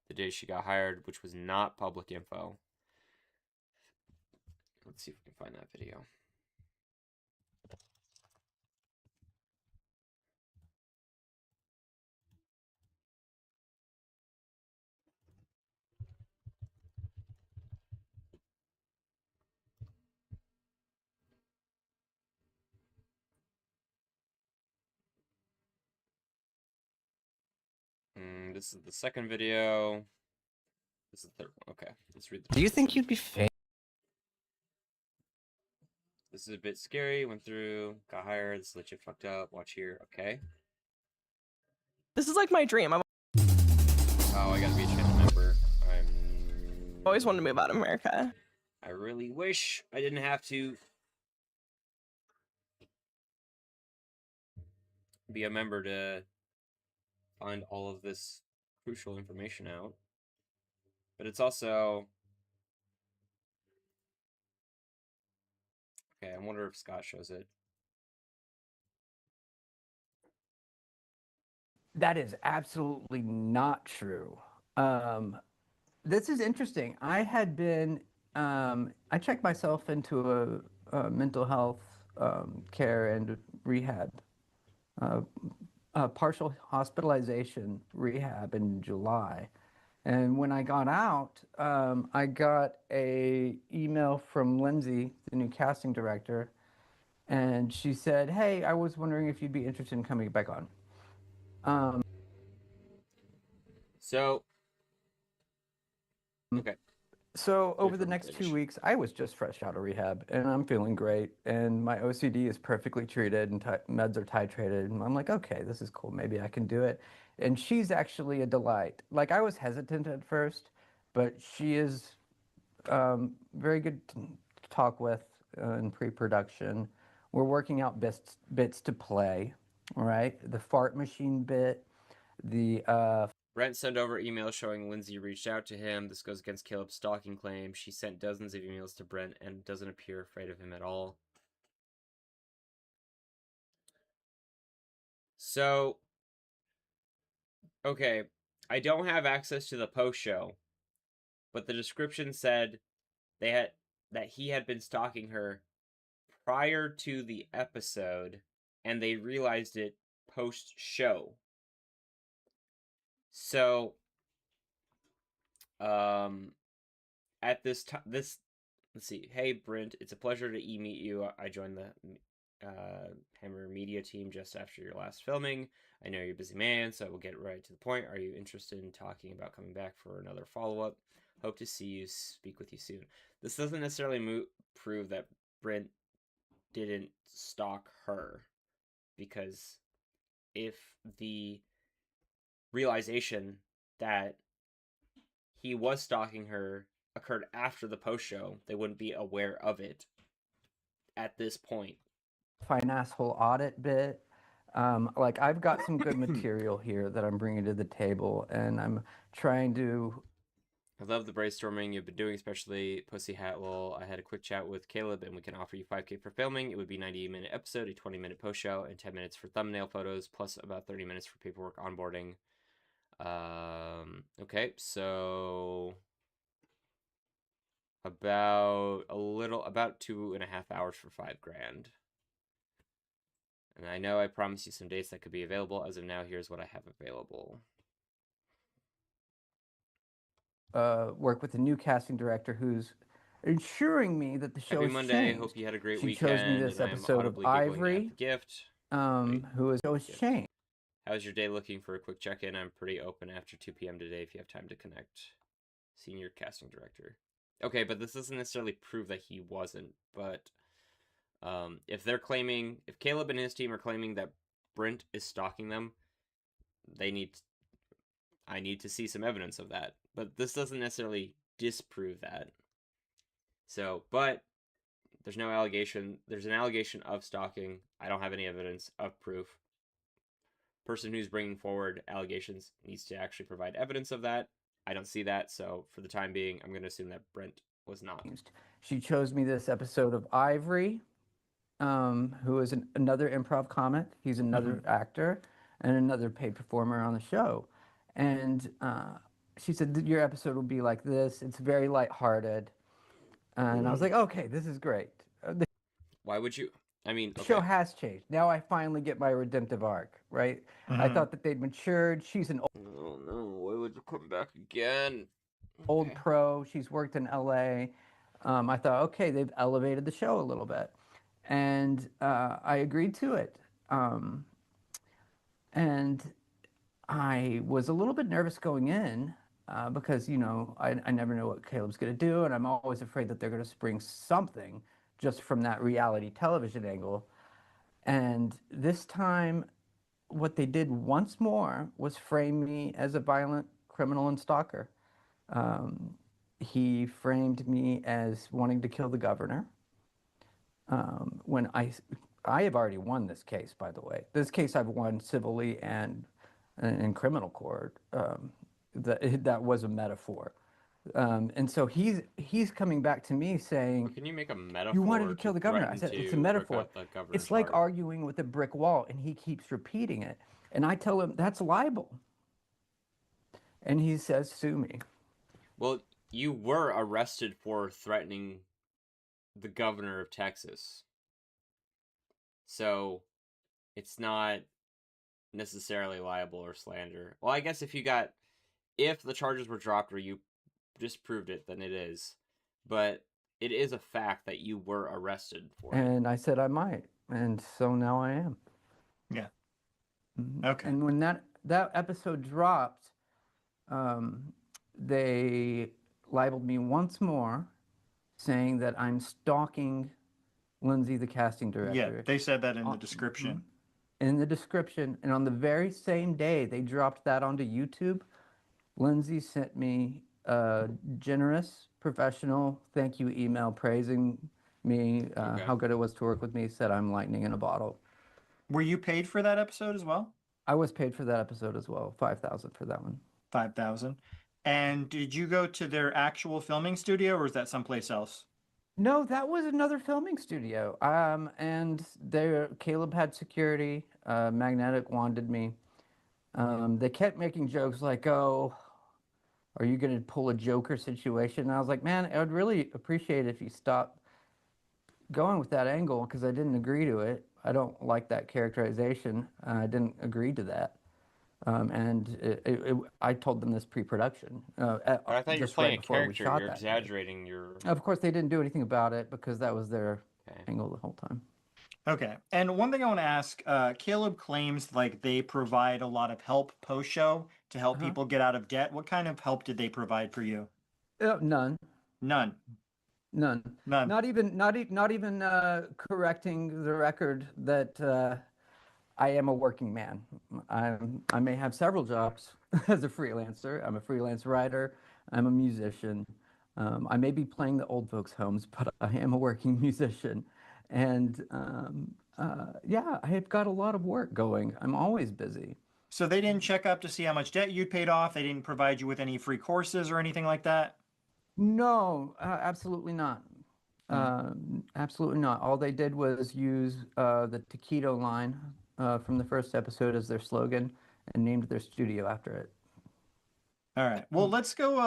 the day she got hired, which was not public info. Let's see if we can find that video. This is the second video. This is the third one. Okay, let's read the. Do you think you'd be famous? This is a bit scary. Went through, got hired. This is legit fucked up. Watch here. Okay. This is like my dream. I've Oh, I gotta be a channel member. I'm. always wanted to move out of America. I really wish I didn't have to be a member to find all of this crucial information out. But it's also. Okay, I wonder if Scott shows it. That is absolutely not true. This is interesting. I had been, I checked myself into a mental health care and rehab, partial hospitalization rehab in July. And when I got out, I got a email from Lindsay, the new casting director, and she said, "Hey, I was wondering if you'd be interested in coming back on." So. Okay. So over the from next finish. 2 weeks, I was just fresh out of rehab, and I'm feeling great. And my OCD is perfectly treated, and meds are titrated. And I'm like, okay, this is cool. Maybe I can do it. And she's actually a delight. Like, I was hesitant at first, but she is very good to talk with in pre-production. We're working out bits to play, all right? The fart machine bit, the Brent sent over emails showing Lindsay reached out to him. This goes against Caleb's stalking claim. She sent dozens of emails to Brent and doesn't appear afraid of him at all. So, Okay, I don't have access to the post show, but the description said that he had been stalking her prior to the episode, and they realized it post show. So, at this time, let's see. Hey, Brint, it's a pleasure to meet you. I joined the Hammer Media team just after your last filming. I know you're a busy man, so we'll get right to the point. Are you interested in talking about coming back for another follow-up? Hope to speak with you soon. This doesn't necessarily prove that Brint didn't stalk her, because if the realization that he was stalking her occurred after the post show, they wouldn't be aware of it at this point. Fine asshole audit bit. Like, I've got some good material here that I'm bringing to the table, and I'm trying to. I love the brainstorming you've been doing, especially Pussy Hat Lol. I had a quick chat with Caleb, and we can offer you $5K for filming. It would be 90-minute episode, a 20-minute post show, and 10 minutes for thumbnail photos, plus about 30 minutes for paperwork onboarding. Okay, so about 2.5 hours for $5,000. And I know I promised you some dates that could be available. As of now, here's what I have available. Work with a new casting director who's ensuring me that the show Happy is Monday. changed. Hope you had a great She weekend. chose me this and episode of Ivory, gift. who is changed. How's your day looking for a quick check-in? I'm pretty open after 2 p.m. today if you have time to connect. Senior casting director. Okay, but this doesn't necessarily prove that he wasn't, but if Caleb and his team are claiming that Brint is stalking them, I need to see some evidence of that. But this doesn't necessarily disprove that. So, but there's no allegation. There's an allegation of stalking. I don't have any evidence of proof. Person who's bringing forward allegations needs to actually provide evidence of that. I don't see that, so for the time being, I'm going to assume that Brint was not. She chose me this episode of Ivory, who is another improv comic. He's another actor and another paid performer on the show. And she said, your episode will be like this. It's very lighthearted. And I was like, okay, this is great. Why would you? I mean, the show has changed. Now I finally get my redemptive arc, right? I thought that they'd matured. She's an oh no, why would you come back again? Old pro. She's worked in LA. I thought, okay, they've elevated the show a little bit. And I agreed to it. And I was a little bit nervous going in because, I never know what Caleb's going to do. And I'm always afraid that they're going to spring something just from that reality television angle. And this time, what they did once more was frame me as a violent criminal and stalker. He framed me as wanting to kill the governor. When I have already won this case, by the way. This case I've won civilly and in criminal court. That was a metaphor. And so he's coming back to me saying, but can you make a metaphor? You wanted to kill the governor. I said, it's a metaphor. It's like arguing with a brick wall, and he keeps repeating it. And I tell him, that's libel. And he says, sue me. Well, you were arrested for threatening the governor of Texas. So it's not necessarily libel or slander. Well, I guess if the charges were dropped or you disproved it, then it is. But it is a fact that you were arrested for it. And I said I might. And so now I am. Yeah. Okay. And when that episode dropped, they libeled me once more, saying that I'm stalking Lindsay, the casting director. Yeah, they said that in the description. In the description. And on the very same day they dropped that onto YouTube, Lindsay sent me a generous, professional thank you email praising me, how good it was to work with me, said I'm lightning in a bottle. Were you paid for that episode as well? I was paid for that episode as well, $5,000 for that one. $5,000. And did you go to their actual filming studio, or is that someplace else? No, that was another filming studio. And Caleb had security. Magnetic wanted me. They kept making jokes like, "Oh, are you going to pull a Joker situation?" And I was like, "Man, I would really appreciate it if you stopped going with that angle because I didn't agree to it. I don't like that characterization. I didn't agree to that." I told them this pre-production, But I thought you were just right playing a before we character. shot You're that night. exaggerating your. Of course, they didn't do anything about it because that was their Okay. angle the whole time. Okay. And one thing I want to ask, Caleb claims like they provide a lot of help post-show to help people get out of debt. What kind of help did they provide for you? None. None. None. None. Not even correcting the record that I am a working man. I may have several jobs as a freelancer. I'm a freelance writer. I'm a musician. I may be playing the old folks' homes, but I am a working musician. And yeah, I have got a lot of work going. I'm always busy. So they didn't check up to see how much debt you'd paid off. They didn't provide you with any free courses or anything like that. No, absolutely not. Absolutely not. All they did was use the taquito line from the first episode as their slogan and named their studio after it. All right. Well, let's go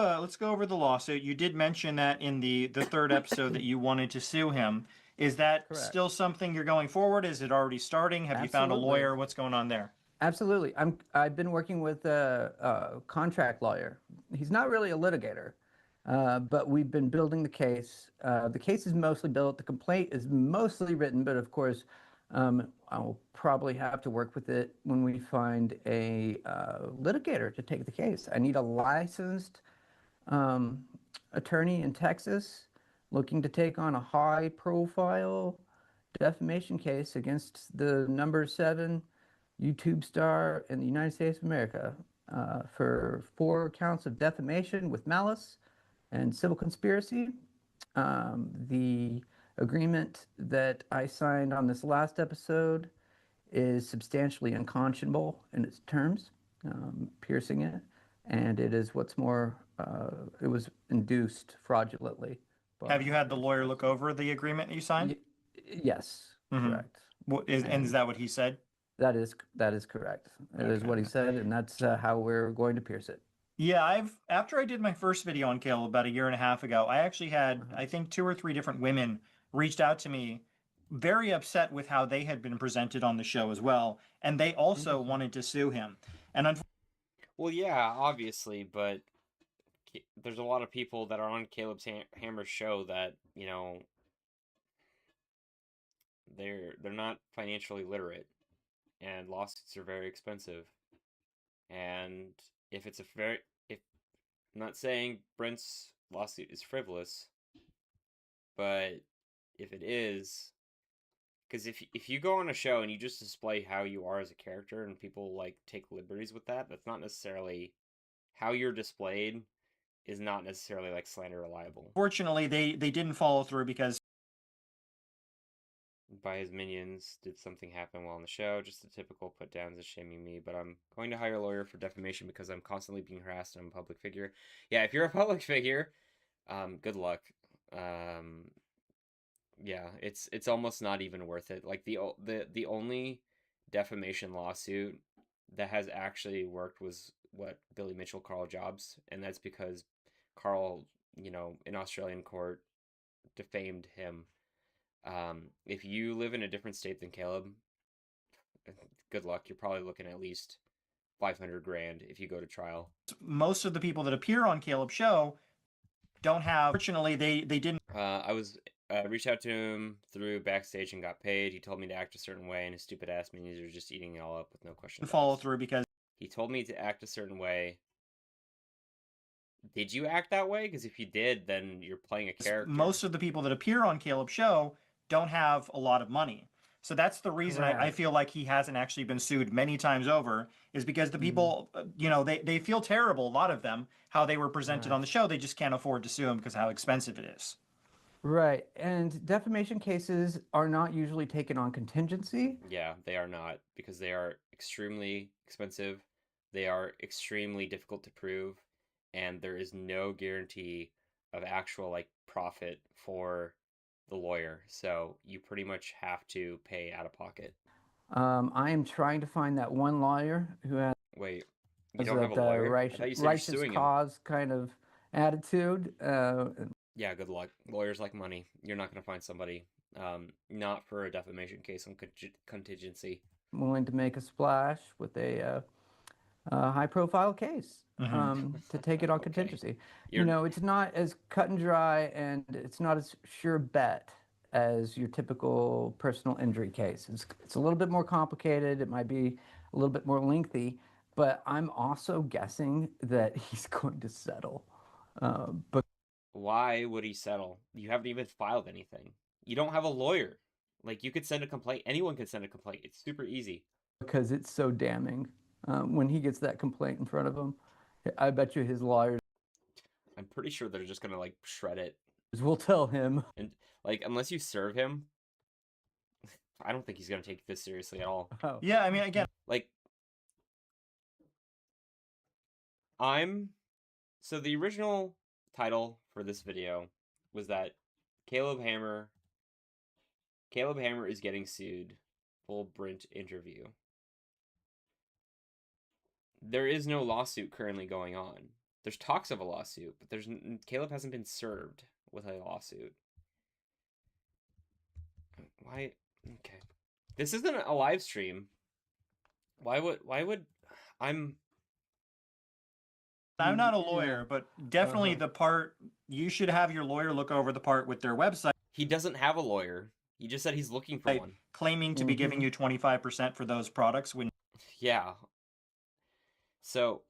over the lawsuit. You did mention that in the third episode that you wanted to sue him. Is that Correct. still something you're going forward? Is it already starting? Have you found a Absolutely. lawyer? What's going on there? Absolutely. I've been working with a contract lawyer. He's not really a litigator, but we've been building the case. The case is mostly built. The complaint is mostly written, but of course, I'll probably have to work with it when we find a litigator to take the case. I need a licensed attorney in Texas looking to take on a high-profile defamation case against the #7 YouTube star in the United States of America for 4 counts of defamation with malice and civil conspiracy. The agreement that I signed on this last episode is substantially unconscionable in its terms, piercing it, and it is what's more, it was induced fraudulently. Have you had the lawyer look over the agreement that you signed? Yes, correct. And is that what he said? That is correct. It is what he said, and that's how we're going to pierce it. Yeah, after I did my first video on Caleb about a year and a half ago, I actually had I think 2 or 3 different women reached out to me very upset with how they had been presented on the show as well, and they also wanted to sue him. And well, yeah, obviously, but there's a lot of people that are on Caleb's Hammer show that, you know, they're not financially literate, and lawsuits are very expensive. And if it's if I'm not saying Brent's lawsuit is frivolous, but if it is, because if you go on a show and you just display how you are as a character and people like take liberties with that, that's not necessarily how you're displayed is not necessarily like slander reliable. Fortunately, they didn't follow through because by his minions, did something happen while on the show? Just the typical put downs of shaming me, but I'm going to hire a lawyer for defamation because I'm constantly being harassed and I'm a public figure. Yeah, if you're a public figure, good luck. Yeah, it's almost not even worth it. Like the only defamation lawsuit that has actually worked was what Billy Mitchell, Carl Jobs, and that's because Carl, you know, in Australian court defamed him. If you live in a different state than Caleb, good luck. You're probably looking at least 500 grand if you go to trial. most of the people that appear on Caleb's show don't have. Fortunately, they didn't. I reached out to him through backstage and got paid. He told me to act a certain way, and his stupid ass minions are just eating it all up with no questions. Follow through because he told me to act a certain way. Did you act that way? Because if you did, then you're playing a character. Most of the people that appear on Caleb's show don't have a lot of money. So that's the reason I feel like he hasn't actually been sued many times over, is because the people, you know, they feel terrible, a lot of them, how they were presented on the show. They just can't afford to sue him because how expensive it is. Right, and defamation cases are not usually taken on contingency. Yeah, they are not, because they are extremely expensive. They are extremely difficult to prove, and there is no guarantee of actual like profit for the lawyer, so you pretty much have to pay out of pocket. I am trying to find that one lawyer who has Wait, you Has don't have a that lawyer? I thought you said you're righteous suing him. cause kind of attitude. Yeah, good luck. Lawyers like money. You're not gonna find somebody, not for a defamation case on contingency. Willing to make a splash with a high-profile case to take it on Okay. contingency. You're It's not as cut and dry, and it's not as sure bet as your typical personal injury case. It's a little bit more complicated. It might be a little bit more lengthy, but I'm also guessing that he's going to settle. But Why would he settle? You haven't even filed anything. You don't have a lawyer. Like, you could send a complaint. Anyone could send a complaint. It's super easy. because it's so damning, when he gets that complaint in front of him, I bet you his lawyers I'm pretty sure they're just gonna, like, shred it. will tell him. And, like, unless you serve him, I don't think he's gonna take this seriously at all. Oh. Yeah, I mean, again, Like, so the original title for this video was that Caleb Hammer is getting sued. Full Brint interview. There is no lawsuit currently going on. There's talks of a lawsuit, but Caleb hasn't been served with a lawsuit. Why? Okay. This isn't a live stream. Why would I'm not a lawyer, but definitely the part, you should have your lawyer look over the part with their website. He doesn't have a lawyer. He just said he's looking for one. Claiming to be giving you 25% for those products when... Yeah. So,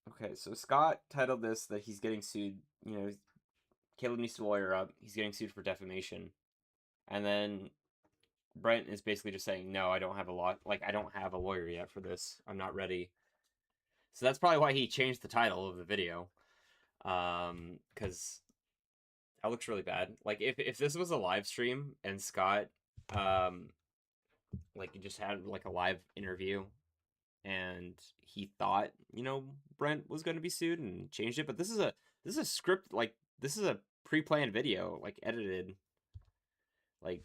okay, so Scott titled this that he's getting sued, Caleb needs to lawyer up. He's getting sued for defamation. And then Brent is basically just saying, no, I don't have I don't have a lawyer yet for this. I'm not ready. So that's probably why he changed the title of the video. Because that looks really bad. Like, if this was a live stream and Scott, just had, like, a live interview and he thought, Brent was going to be sued and changed it. But this is a script, like, this is a pre-planned video, like, edited. Like,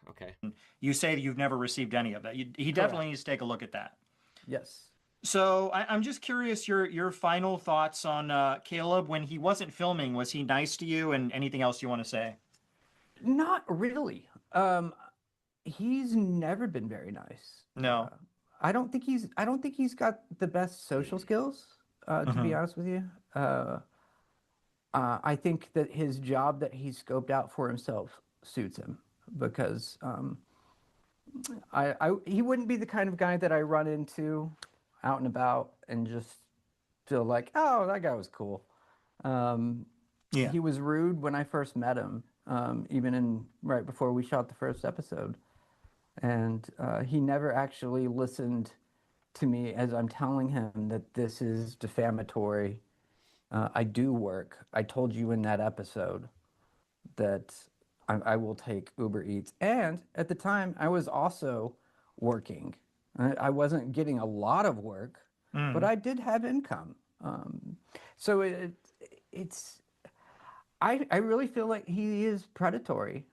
okay. You say that you've never received any of that. He definitely needs to take a look at that. Yes. So I'm just curious your final thoughts on Caleb when he wasn't filming. Was he nice to you, and anything else you want to say? Not really. He's never been very nice. No. I don't think he's got the best social skills, to be honest with you. I think that his job that he scoped out for himself suits him, because he wouldn't be the kind of guy that I run into out and about and just feel like, oh, that guy was cool. Yeah. He was rude when I first met him, even right before we shot the first episode. And he never actually listened to me as I'm telling him that this is defamatory. I do work. I told you in that episode that I will take Uber Eats. And at the time, I was also working. I wasn't getting a lot of work, but I did have income. So I really feel like he is predatory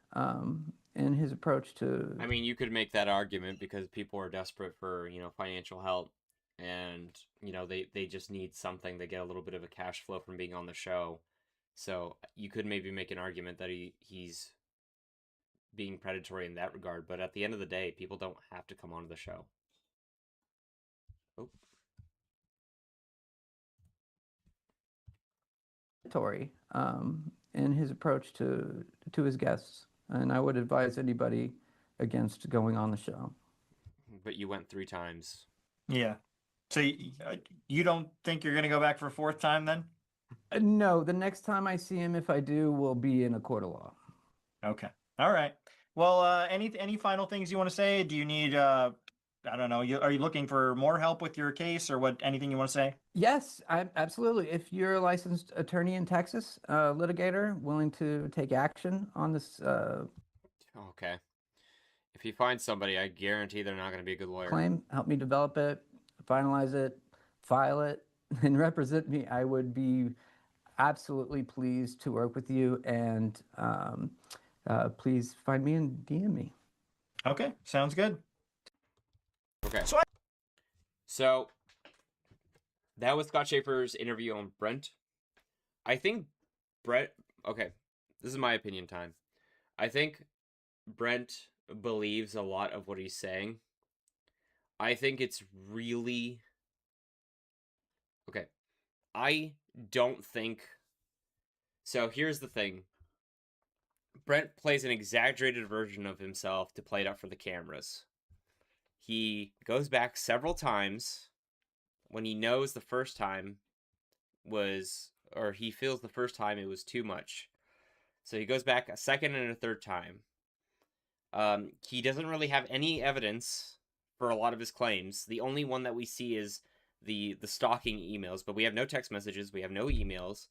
in his approach to... I mean, you could make that argument because people are desperate for, financial help, and, they just need something to get a little bit of a cash flow from being on the show. So you could maybe make an argument that he's being predatory in that regard, but at the end of the day, people don't have to come onto the show. Oh. Predatory in his approach to his guests, and I would advise anybody against going on the show. But you went 3 times. Yeah. So you don't think you're going to go back for a 4th time then? No, the next time I see him, if I do, will be in a court of law. Okay. All right. Well, any final things you want to say? Do you need, I don't know, are you looking for more help with your case, or anything you want to say? Yes, absolutely. If you're a licensed attorney in Texas, litigator, willing to take action on this... Okay. If you find somebody, I guarantee they're not going to be a good lawyer. Claim, help me develop it, finalize it, file it, and represent me, I would be absolutely pleased to work with you. And please find me and DM me. Okay, sounds good. Okay. So that was Scott Shafer's interview on Brent. I think Brent. Okay, this is my opinion time. I think Brent believes a lot of what he's saying. I think it's really okay. I don't think so. Here's the thing. Brent plays an exaggerated version of himself to play it up for the cameras. He goes back several times when he knows the first time was, or he feels the first time it was too much. So he goes back a second and a third time. He doesn't really have any evidence for a lot of his claims. The only one that we see is the stalking emails, but we have no text messages. We have no emails.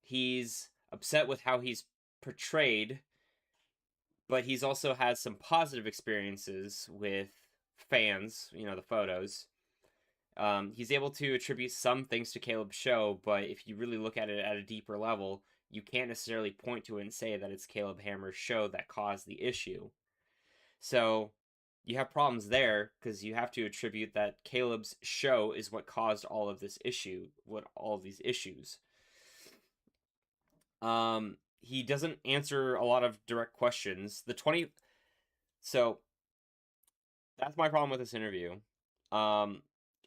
He's upset with how he's portrayed, but he's also had some positive experiences with fans, the photos. He's able to attribute some things to Caleb's show, but if you really look at it at a deeper level, you can't necessarily point to it and say that it's Caleb Hammer's show that caused the issue. So you have problems there because you have to attribute that Caleb's show is what caused all of this issue, all of these issues. He doesn't answer a lot of direct questions. So that's my problem with this interview.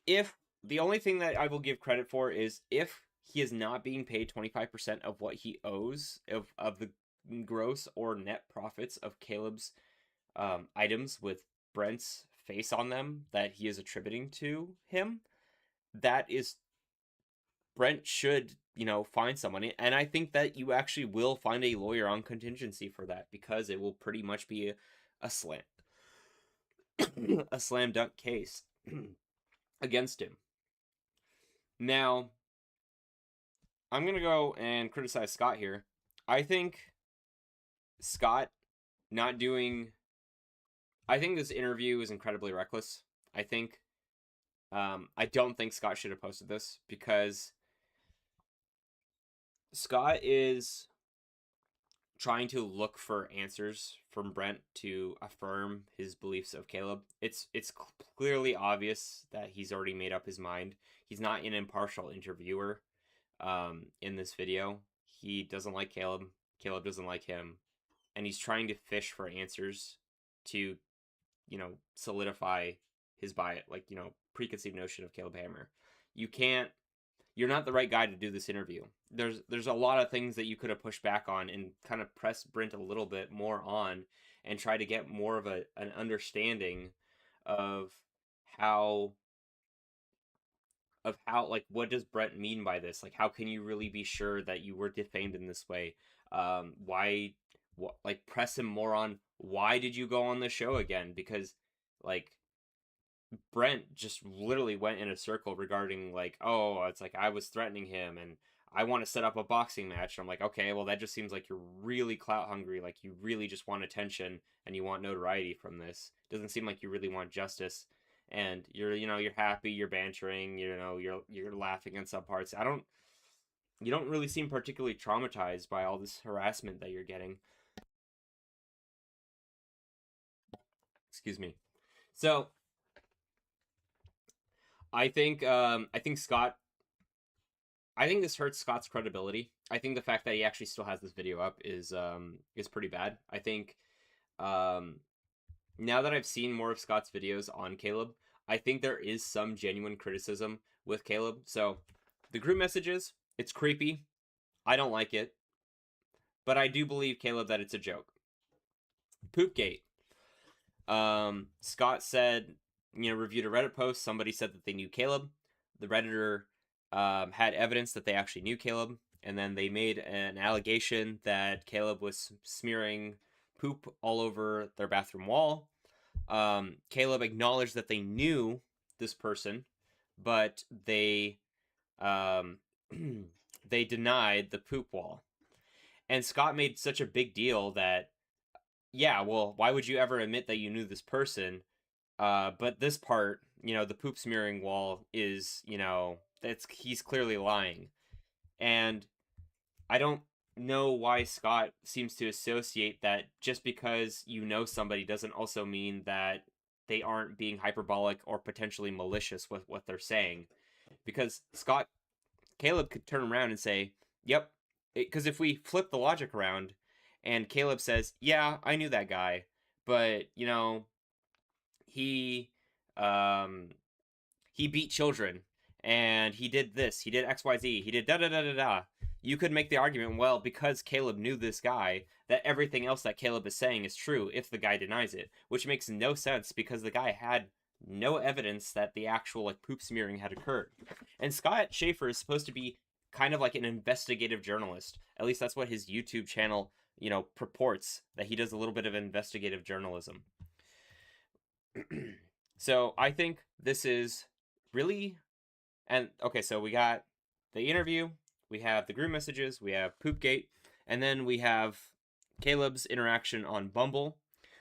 If the only thing that I will give credit for is if he is not being paid 25% of what he owes of the gross or net profits of Caleb's items with Brent's face on them that he is attributing to him, that is Brent should, find someone. And I think that you actually will find a lawyer on contingency for that because it will pretty much be a slam dunk case against him. Now, I'm going to go and criticize Scott here. I think Scott not doing... I think this interview is incredibly reckless. I don't think Scott should have posted this because Scott is trying to look for answers from Brent to affirm his beliefs of Caleb. It's clearly obvious that he's already made up his mind. He's not an impartial interviewer in this video. He doesn't like Caleb. Caleb doesn't like him. And he's trying to fish for answers to, solidify his bias, preconceived notion of Caleb Hammer. You're not the right guy to do this interview. There's a lot of things that you could have pushed back on and kind of press Brent a little bit more on and try to get more of an understanding of how what does Brent mean by this? How can you really be sure that you were defamed in this way? Press him more on why did you go on the show again? Because Brent just literally went in a circle regarding I was threatening him and I want to set up a boxing match. I'm like, okay, well that just seems like you're really clout hungry, you really just want attention and you want notoriety from this. Doesn't seem like you really want justice. And you're happy, you're bantering, you're laughing in some parts. You don't really seem particularly traumatized by all this harassment that you're getting. Excuse me. So I think Scott. I think this hurts Scott's credibility. I think the fact that he actually still has this video up is pretty bad. I think now that I've seen more of Scott's videos on Caleb, I think there is some genuine criticism with Caleb. So the group messages, it's creepy. I don't like it, but I do believe Caleb that it's a joke. Poopgate. Scott said, reviewed a Reddit post. Somebody said that they knew Caleb. The Redditor had evidence that they actually knew Caleb. And then they made an allegation that Caleb was smearing poop all over their bathroom wall. Caleb acknowledged that they knew this person, but they they denied the poop wall. And Scott made such a big deal that, yeah, well, why would you ever admit that you knew this person? But this part, the poop smearing wall is, he's clearly lying. And I don't know why Scott seems to associate that just because you know somebody doesn't also mean that they aren't being hyperbolic or potentially malicious with what they're saying. Because Caleb could turn around and say, yep, because if we flip the logic around and Caleb says, yeah, I knew that guy, but, you know, he, um, he beat children and he did this, he did XYZ, he did da da da da da. You could make the argument, well, because Caleb knew this guy, that everything else that Caleb is saying is true if the guy denies it, which makes no sense because the guy had no evidence that the actual like poop smearing had occurred. And Scott Shafer is supposed to be kind of like an investigative journalist. At least that's what his YouTube channel, you know, purports, that he does a little bit of investigative journalism. So I think this is really, and okay, so we got the interview, we have the group messages, we have Poopgate, and then we have Caleb's interaction on Bumble,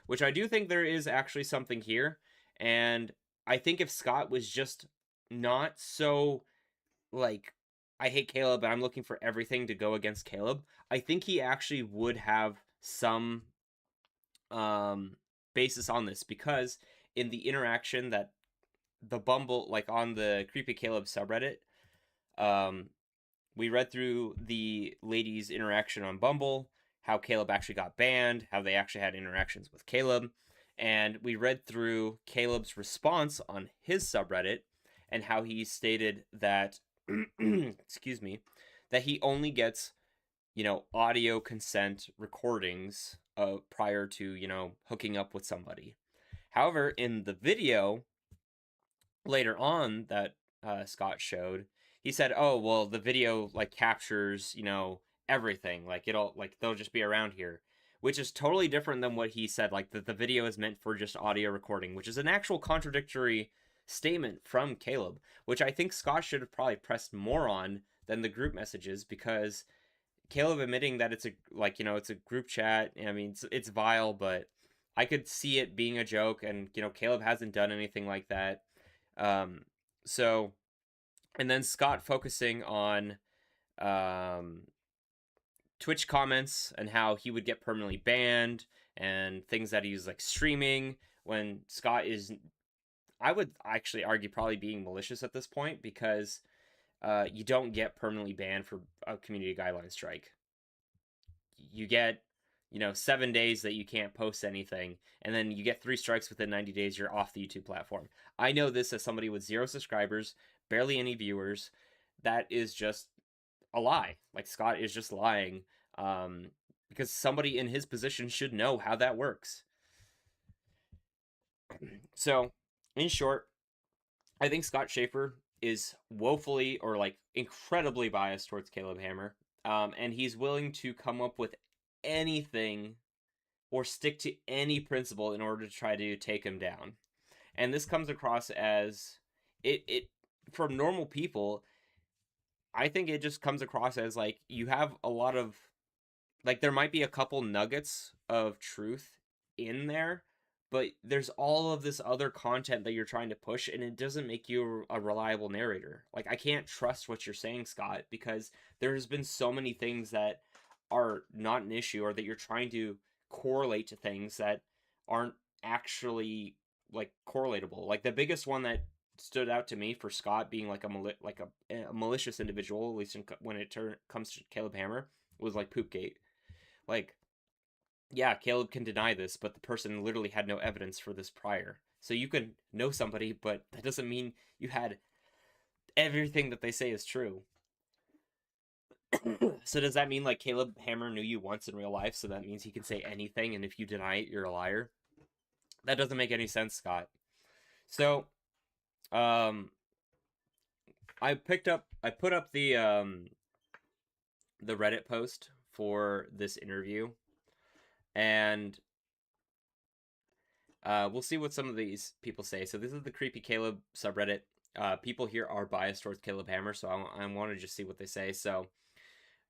which I do think there is actually something here. And I think if Scott was just not so like, I hate Caleb and I'm looking for everything to go against Caleb, I think he actually would have some basis on this, because in the interaction that the Bumble, like on the Creepy Caleb subreddit, we read through the ladies' interaction on Bumble, how Caleb actually got banned, how they actually had interactions with Caleb, and we read through Caleb's response on his subreddit and how he stated that, excuse me, that he only gets, you know, audio consent recordings prior to, you know, hooking up with somebody. However, in the video later on that Scott showed, he said, "Oh, well, the video like captures, you know, everything. Like it'll like they'll just be around here," which is totally different than what he said. Like that the video is meant for just audio recording, which is an actual contradictory statement from Caleb, which I think Scott should have probably pressed more on than the group messages, because Caleb admitting that it's a, like, you know, it's a group chat. I mean, it's vile, but I could see it being a joke, and you know, Caleb hasn't done anything like that. Um, so, and then Scott focusing on Twitch comments and how he would get permanently banned and things that he's like streaming, when Scott is, I would actually argue, probably being malicious at this point, because you don't get permanently banned for a community guideline strike. You get, you know, 7 days that you can't post anything, and then you get 3 strikes within 90 days, you're off the YouTube platform. I know this as somebody with 0 subscribers, barely any viewers. That is just a lie. Like, Scott is just lying, because somebody in his position should know how that works. So, in short, I think Scott Shafer is woefully, or like incredibly biased towards Caleb Hammer, and he's willing to come up with anything or stick to any principle in order to try to take him down. And this comes across as it from normal people. I think it just comes across as like you have a lot of, like, there might be a couple nuggets of truth in there, but there's all of this other content that you're trying to push, and it doesn't make you a reliable narrator. Like, I can't trust what you're saying, Scott, because there's been so many things that are not an issue, or that you're trying to correlate to things that aren't actually like correlatable. Like the biggest one that stood out to me for Scott being like a malicious individual, at least when it comes to Caleb Hammer, was like Poopgate. Like, yeah, Caleb can deny this, but the person literally had no evidence for this prior. So you can know somebody, but that doesn't mean you had everything that they say is true. So does that mean like Caleb Hammer knew you once in real life, so that means he can say anything, and if you deny it, you're a liar? That doesn't make any sense, Scott. So, I put up the Reddit post for this interview, and we'll see what some of these people say. So this is the Creepy Caleb subreddit. People here are biased towards Caleb Hammer, so I want to just see what they say. So,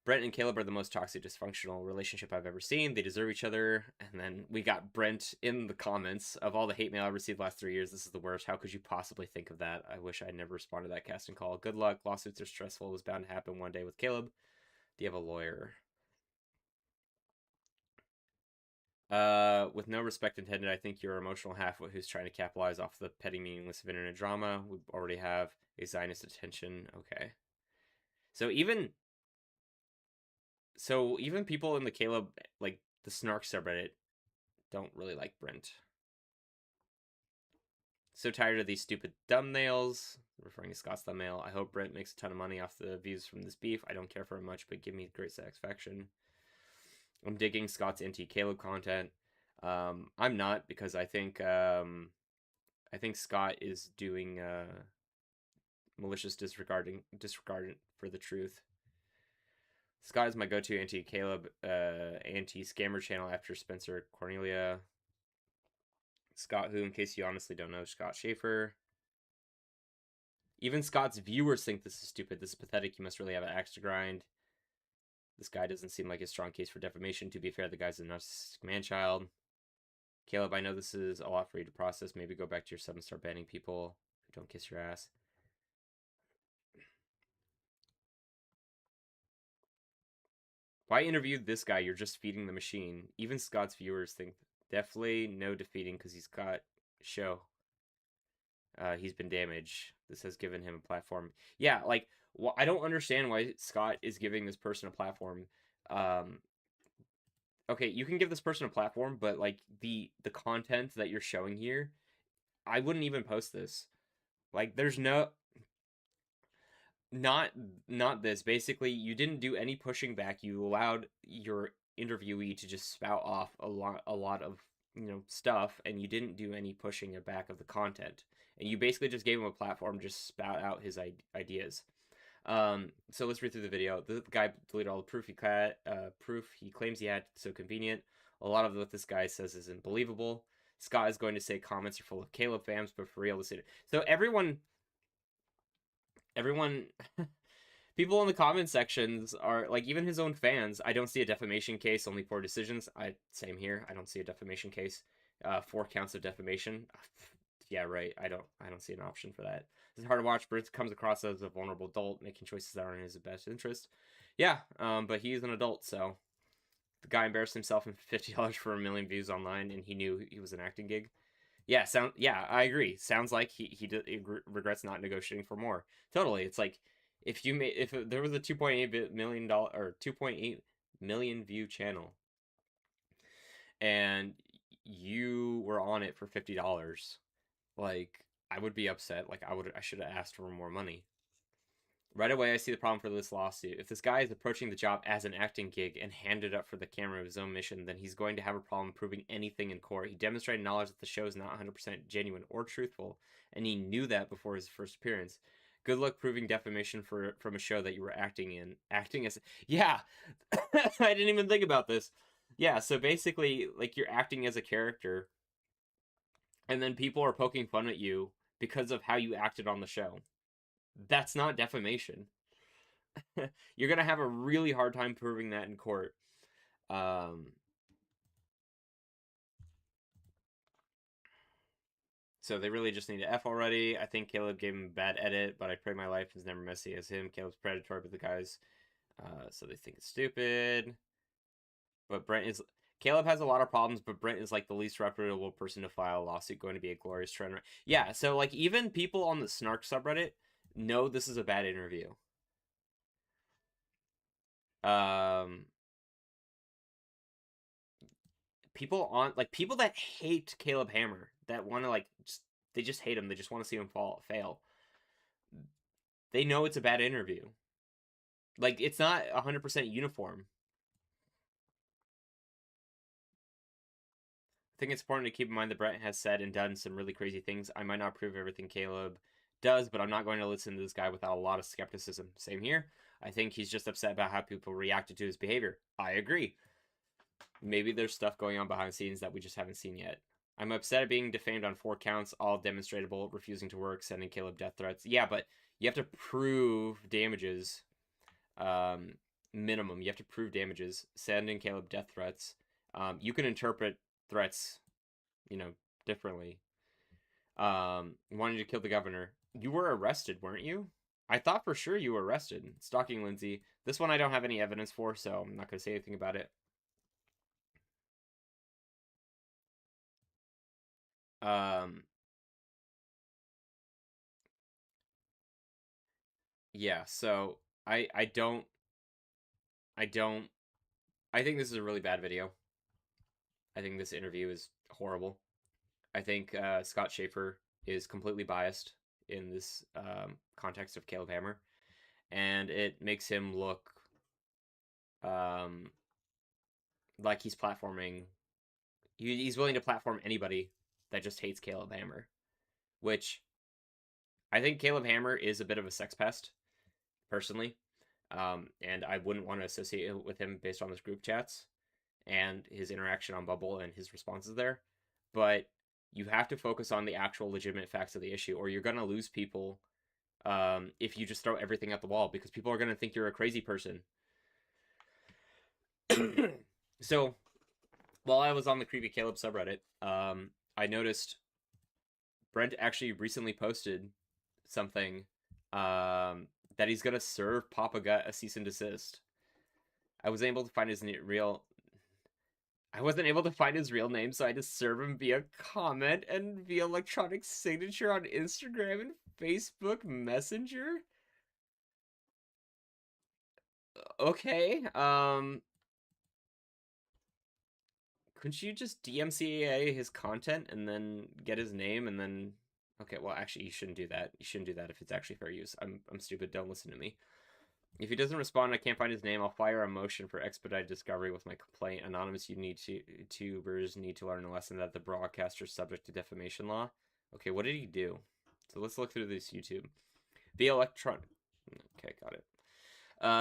Brent and Caleb are the most toxic, dysfunctional relationship I've ever seen. They deserve each other. And then we got Brent in the comments: of all the hate mail I received the last 3 years, this is the worst. How could you possibly think of that? I wish I had never responded to that casting call. Good luck. Lawsuits are stressful. It was bound to happen one day with Caleb. Do you have a lawyer? With no respect intended, I think your emotional half-wit who's trying to capitalize off the petty meaningless of internet drama. We already have a Zionist attention. Okay. So even people in the Caleb, like the Snark subreddit, don't really like Brint. So tired of these stupid thumbnails. Referring to Scott's thumbnail. I hope Brent makes a ton of money off the views from this beef. I don't care for it much, but give me great satisfaction. I'm digging Scott's anti-Caleb content. I'm not, because I think Scott is doing malicious disregard for the truth. Scott is my go-to anti-Caleb, anti-scammer channel after Spencer Cornelia. Scott, who, in case you honestly don't know, Scott Shafer. Even Scott's viewers think this is stupid. This is pathetic. You must really have an axe to grind. This guy doesn't seem like a strong case for defamation. To be fair, the guy's a narcissistic man-child. Caleb, I know this is a lot for you to process. Maybe go back to your sub and start banning people who don't kiss your ass. Why interview this guy? You're just feeding the machine. Even Scott's viewers think definitely no defeating because he's got show. He's been damaged. This has given him a platform. Yeah, like, well, I don't understand why Scott is giving this person a platform. Okay, you can give this person a platform, but like the content that you're showing here, I wouldn't even post this. Like, there's no, not this. Basically, you didn't do any pushing back. You allowed your interviewee to just spout off a lot of, you know, stuff, and you didn't do any pushing it back of the content. And you basically just gave him a platform to just spout out his ideas. So let's read through the video. The guy deleted all the proof he claims he had. So convenient. A lot of what this guy says is unbelievable. Scott is going to say comments are full of Caleb fams, but for real, listen. So everyone, people in the comment sections are like, even his own fans. I don't see a defamation case. Only 4 decisions. Same here. I don't see a defamation case. 4 counts of defamation. Yeah, right. I don't see an option for that. It's hard to watch. Brent comes across as a vulnerable adult, making choices that aren't in his best interest. Yeah, but he's an adult, so the guy embarrassed himself in $50 for 1 million views online, and he knew he was an acting gig. Yeah, yeah, I agree. Sounds like he regrets not negotiating for more. Totally. It's like if there was a $2.8 million or 2.8 million view channel, and you were on it for $50. Like, I would be upset. Like, I should have asked for more money. Right away, I see the problem for this lawsuit. If this guy is approaching the job as an acting gig and handed up for the camera of his own mission, then he's going to have a problem proving anything in court. He demonstrated knowledge that the show is not 100% genuine or truthful, and he knew that before his first appearance. Good luck proving defamation from a show that you were acting in. Acting as... Yeah! I didn't even think about this. Yeah, so basically, like, you're acting as a character, and then people are poking fun at you because of how you acted on the show. That's not defamation. You're going to have a really hard time proving that in court. So they really just need to F already. I think Caleb gave him a bad edit, but I pray my life is never messy as him. Caleb's predatory with the guys, so they think it's stupid. But Caleb has a lot of problems, but Brent is like the least reputable person to file a lawsuit. Going to be a glorious trend. Yeah, so like even people on the Snark subreddit know this is a bad interview. People that hate Caleb Hammer, that want to like they just hate him. They just want to see him fail. They know it's a bad interview. Like, it's not 100% uniform. I think it's important to keep in mind that Brent has said and done some really crazy things. I might not approve everything Caleb does, but I'm not going to listen to this guy without a lot of skepticism. Same here. I think he's just upset about how people reacted to his behavior. I agree. Maybe there's stuff going on behind the scenes that we just haven't seen yet. I'm upset at being defamed on 4 counts, all demonstrable, refusing to work, sending Caleb death threats. Yeah, but you have to prove damages. Minimum. You have to prove damages. Sending Caleb death threats. You can interpret threats, you know, differently. Wanting to kill the governor. You were arrested, weren't you? I thought for sure you were arrested. Stalking Lindsay. This one I don't have any evidence for, so I'm not going to say anything about it. Yeah, so I don't I think this is a really bad video. I think this interview is horrible. I think Scott Shafer is completely biased in this context of Caleb Hammer, and it makes him look like he's platforming. He's willing to platform anybody that just hates Caleb Hammer, which I think Caleb Hammer is a bit of a sex pest, personally, and I wouldn't want to associate with him based on his group chats and his interaction on Bubble and his responses there. But you have to focus on the actual legitimate facts of the issue, or you're gonna lose people if you just throw everything at the wall, because people are gonna think you're a crazy person. So, while I was on the Creepy Caleb subreddit, I noticed Brent actually recently posted something that he's gonna serve Papa Gut a cease and desist. I wasn't able to find his real name, so I just serve him via comment and via electronic signature on Instagram and Facebook Messenger. Okay, couldn't you just DMCA his content and then get his name and then... Okay, well, actually, you shouldn't do that. You shouldn't do that if it's actually fair use. I'm stupid. Don't listen to me. If he doesn't respond, I can't find his name. I'll fire a motion for expedited discovery with my complaint. Anonymous YouTubers need to learn a lesson that the broadcaster is subject to defamation law. Okay, what did he do? So let's look through this YouTube. Via electronic... Okay, got it.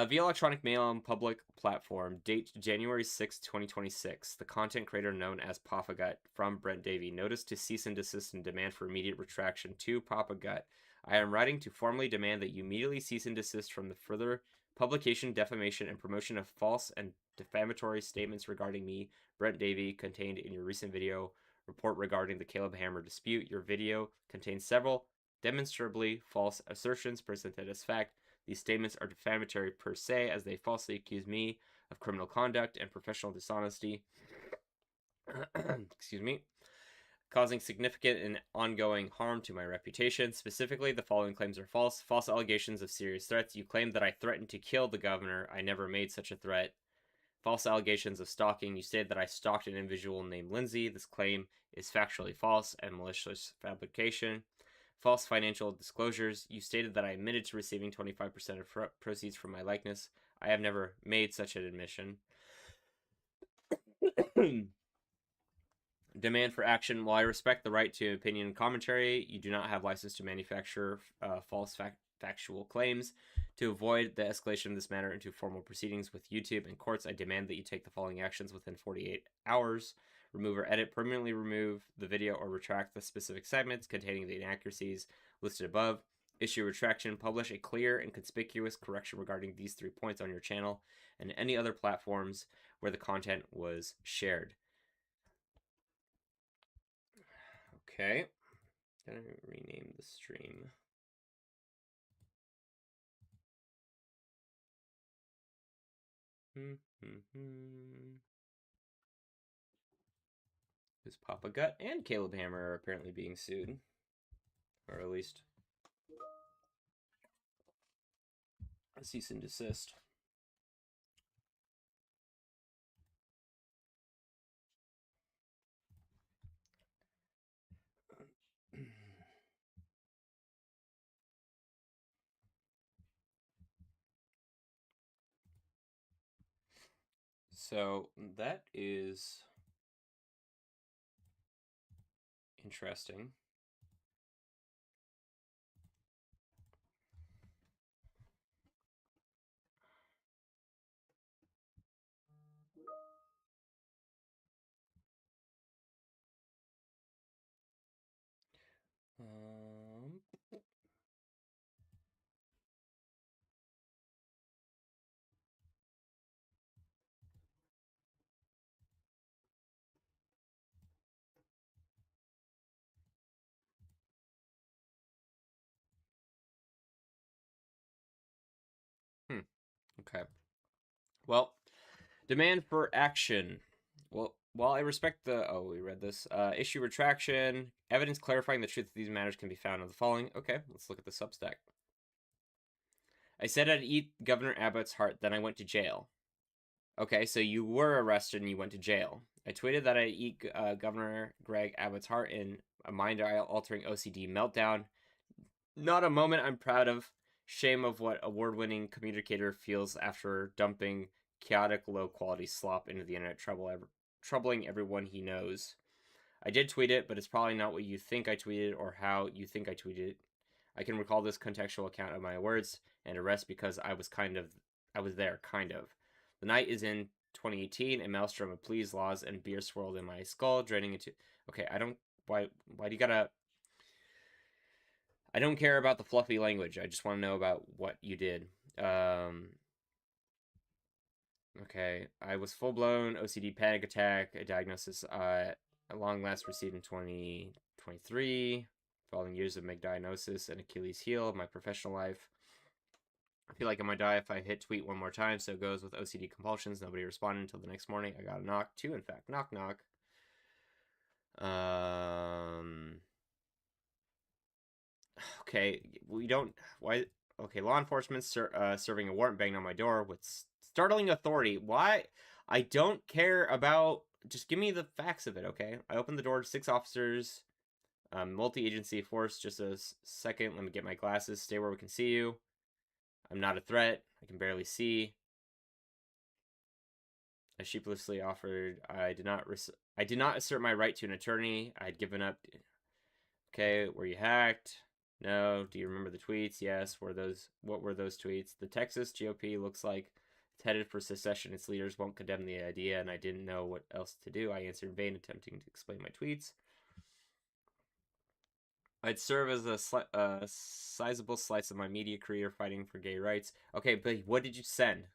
Via electronic mail on public platform, date January 6, 2026. The content creator known as Papa Gut from Brint Davies notice to cease and desist and demand for immediate retraction to Papa Gut. I am writing to formally demand that you immediately cease and desist from the further publication, defamation, and promotion of false and defamatory statements regarding me, Brint Davies, contained in your recent video report regarding the Caleb Hammer dispute. Your video contains several demonstrably false assertions presented as fact. These statements are defamatory per se, as they falsely accuse me of criminal conduct and professional dishonesty. Excuse me. Causing significant and ongoing harm to my reputation. Specifically, the following claims are false. False allegations of serious threats. You claim that I threatened to kill the governor. I never made such a threat. False allegations of stalking. You stated that I stalked an individual named Lindsay. This claim is factually false and malicious fabrication. False financial disclosures. You stated that I admitted to receiving 25% of proceeds from my likeness. I have never made such an admission. Demand for action. While I respect the right to opinion and commentary, you do not have license to manufacture false factual claims. To avoid the escalation of this matter into formal proceedings with YouTube and courts, I demand that you take the following actions within 48 hours. Remove or edit, permanently remove the video or retract the specific segments containing the inaccuracies listed above. Issue retraction, publish a clear and conspicuous correction regarding these 3 points on your channel and any other platforms where the content was shared. Okay, gonna rename the stream. Because Papa Gut and Caleb Hammer are apparently being sued. Or at least a cease and desist. So that is interesting. Okay. Well, demand for action. Well, While I respect the... Oh, we read this. Issue retraction. Evidence clarifying the truth of these matters can be found in the following. Okay, let's look at the Substack. I said I'd eat Governor Abbott's heart, then I went to jail. Okay, so you were arrested and you went to jail. I tweeted that I'd eat Governor Greg Abbott's heart in a mind-altering OCD meltdown. Not a moment I'm proud of. Shame of what award-winning communicator feels after dumping chaotic, low-quality slop into the internet, troubling everyone he knows. I did tweet it, but it's probably not what you think I tweeted or how you think I tweeted it. I can recall this contextual account of my words and arrest because I was there, kind of. The night is in 2018, a maelstrom of pleas, laws, and beer swirled in my skull, draining into... Okay, why do you gotta... I don't care about the fluffy language. I just want to know about what you did. Okay, I was full-blown OCD panic attack, a diagnosis at long last received in 2023, following years of misdiagnosis and Achilles heel of my professional life. I feel like I might die if I hit tweet one more time, so it goes with OCD compulsions. Nobody responded until the next morning. I got a knock, too, in fact. Knock, knock. Okay, we don't... Why... Okay, law enforcement serving a warrant banged on my door with startling authority. Why? I don't care about... Just give me the facts of it, okay? I opened the door to 6 officers, multi-agency force. Just a second, let me get my glasses. Stay where we can see you. I'm not a threat. I can barely see. I sheepishly offered. I did not assert my right to an attorney. I had given up. Okay, were you hacked? No. Do you remember the tweets? Yes. What were those tweets? The Texas GOP looks like it's headed for secession. Its leaders won't condemn the idea, and I didn't know what else to do. I answered in vain, attempting to explain my tweets. I'd serve as a sizable slice of my media career fighting for gay rights. Okay, but what did you send?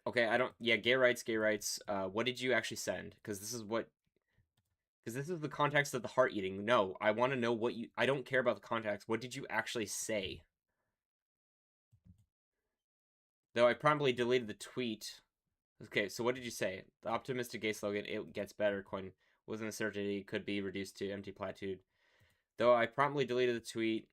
Okay, I don't... Yeah, gay rights, gay rights. What did you actually send? Because this is the context of the heart eating. No, I want to know what you... I don't care about the context. What did you actually say? Though I promptly deleted the tweet. Okay, so what did you say? The optimistic gay slogan, it gets better, coin wasn't a certainty, could be reduced to empty platitude. Though I promptly deleted the tweet.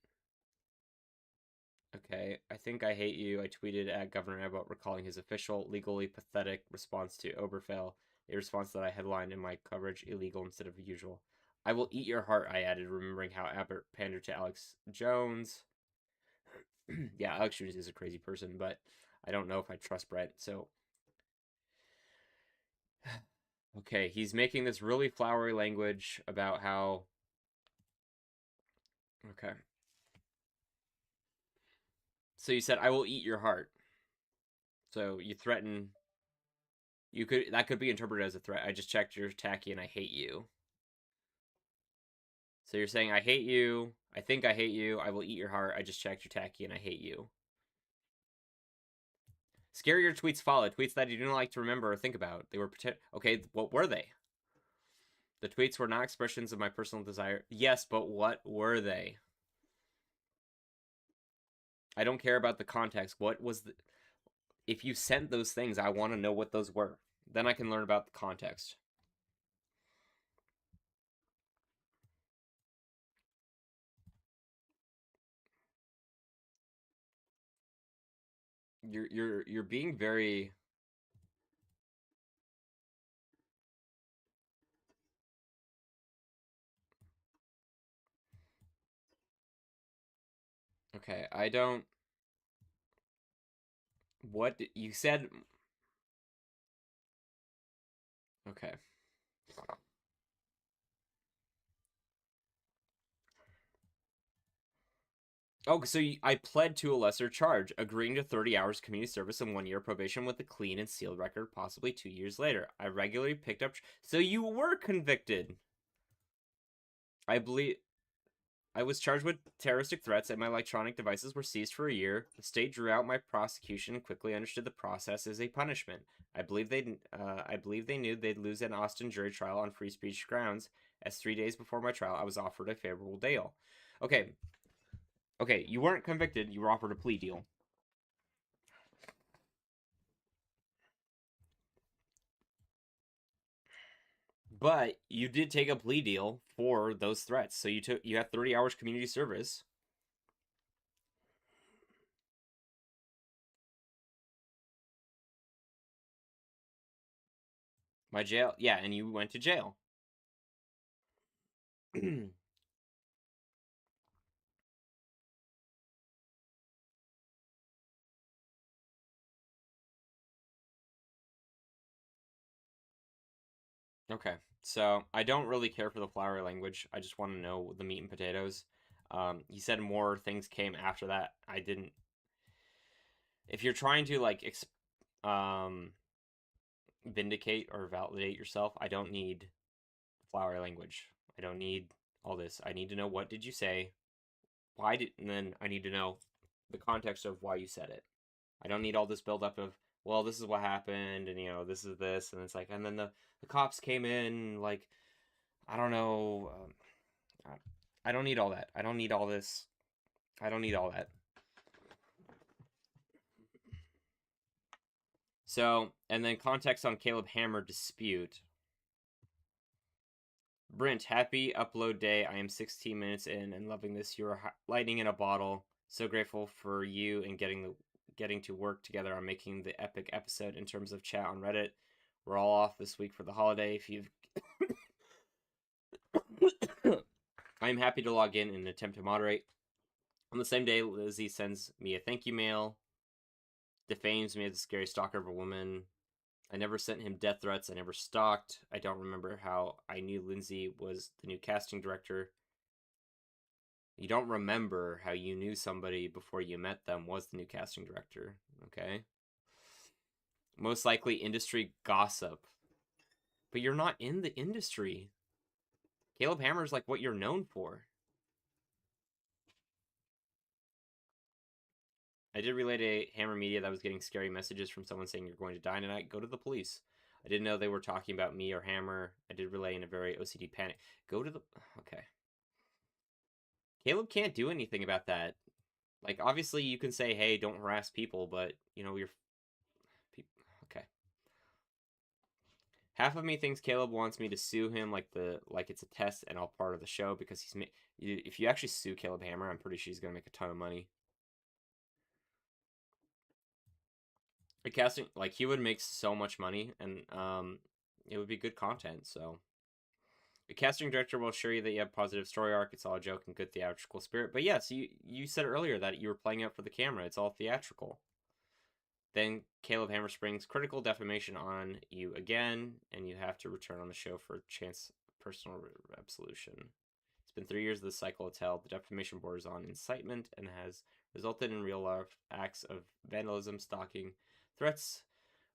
Okay, I think I hate you. I tweeted at Governor Abbott recalling his official, legally pathetic response to Obergefell, a response that I headlined in my coverage illegal instead of usual. I will eat your heart, I added, remembering how Abbott pandered to Alex Jones. Yeah, Alex Jones is a crazy person, but I don't know if I trust Brett, so... Okay, he's making this really flowery language about how... Okay. So you said, I will eat your heart. So you threaten... That could be interpreted as a threat. I just checked, you're tacky and I hate you. So you're saying, I hate you, I think I hate you, I will eat your heart, I just checked, you're tacky and I hate you. Scarier tweets followed, tweets that you didn't like to remember or think about. They were okay, what were they? The tweets were not expressions of my personal desire. Yes, but what were they? I don't care about the context. What was the... If you sent those things, I want to know what those were. Then I can learn about the context. You're being very... Okay, I don't... What you said... Okay. Oh, so I pled to a lesser charge, agreeing to 30 hours community service and 1 year probation with a clean and sealed record, possibly 2 years later. I regularly picked up... So you were convicted! I believe... I was charged with terroristic threats and my electronic devices were seized for a year. The state drew out my prosecution and quickly understood the process as a punishment. I believe they knew they'd lose an Austin jury trial on free speech grounds, as 3 days before my trial, I was offered a favorable deal. Okay, you weren't convicted, you were offered a plea deal. But you did take a plea deal for those threats. So you had 30 hours community service. My jail, yeah, and you went to jail. Okay, so I don't really care for the flowery language. I just want to know the meat and potatoes. He said more things came after that. I didn't. If you're trying to like vindicate or validate yourself, I don't need flowery language. I don't need all this. I need to know, what did you say? Why did, and then I need to know the context of why you said it. I don't need all this buildup of, well, this is what happened, and this is this, and it's like, and then the cops came in, like, I don't know. I don't need all that. I don't need all this. I don't need all that. So, and then context on Caleb Hammer dispute. Brint, happy upload day. I am 16 minutes in and loving this. You are lightning in a bottle. So grateful for you and getting to work together on making the epic episode. In terms of chat on Reddit, we're all off this week for the holiday. If you've I'm happy to log in and attempt to moderate. On the same day, Lizzie sends me a thank you mail, defames me as a scary stalker of a woman. I never sent him death threats. I never stalked. I don't remember how I knew Lindsay was the new casting director. You don't remember how you knew somebody before you met them was the new casting director, okay? Most likely industry gossip. But you're not in the industry. Caleb Hammer's like what you're known for. I did relay to Hammer Media that I was getting scary messages from someone saying you're going to die tonight. Go to the police. I didn't know they were talking about me or Hammer. I did relay in a very OCD panic. Go to the... Okay. Caleb can't do anything about that. Like, obviously you can say, hey, don't harass people, but, you're... Okay. Half of me thinks Caleb wants me to sue him like it's a test and all part of the show, because if you actually sue Caleb Hammer, I'm pretty sure he's going to make a ton of money. The casting, like, he would make so much money, and it would be good content. So the casting director will assure you that you have a positive story arc. It's all a joke and good theatrical spirit. But yes, you said earlier that you were playing out for the camera. It's all theatrical. Then Caleb Hammer springs critical defamation on you again, and you have to return on the show for a chance personal absolution. It's been 3 years of this cycle. It's held. The defamation borders on incitement and has resulted in real life acts of vandalism, stalking, threats,